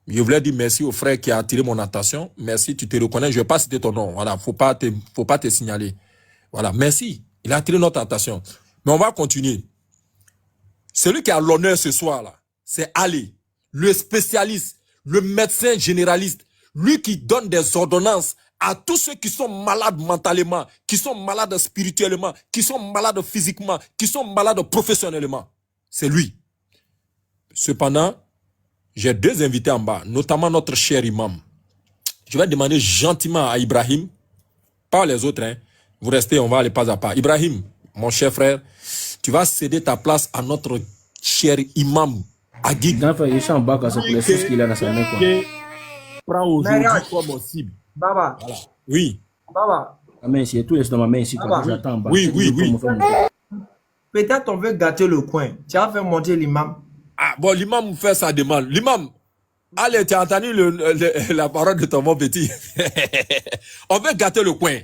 Je voulais dire merci au frère qui a attiré mon attention. Merci, tu te reconnais. Je ne vais pas citer ton nom. Voilà, faut pas te signaler. Voilà, merci. Il a attiré notre attention. Mais on va continuer. Celui qui a l'honneur ce soir là, c'est Ali, le spécialiste, le médecin généraliste, lui qui donne des ordonnances à tous ceux qui sont malades mentalement, qui sont malades spirituellement, qui sont malades physiquement, qui sont malades professionnellement. C'est lui. Cependant, j'ai deux invités en bas, notamment notre cher imam. Je vais demander gentiment à Ibrahim, pas les autres, hein. Vous restez, on va aller pas à pas. Ibrahim, mon cher frère, tu vas céder ta place à notre cher imam Agui. Grand frère, il est en bas, c'est pour les choses qu'il a dans sa main, quoi. Prends aujourd'hui regarde. comme cible. Baba, Voilà. Oui. Baba, La main ici, tout est dans ma main ici, quoi. Baba. J'attends en bas. Oui, C'est oui, toujours oui. pour me faire monter. peut-être on veut gâter le coin. Tu as fait monter l'imam. Ah, bon, l'imam fait sa demande. L'imam, allez, tu as entendu la parole de ton bon petit. On veut gâter le coin.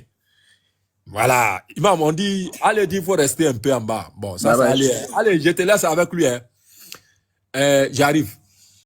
Voilà. Imam, on dit, allez, il faut rester un peu en bas. Bon, ça, Baba, allez, je te laisse avec lui. Hein. J'arrive.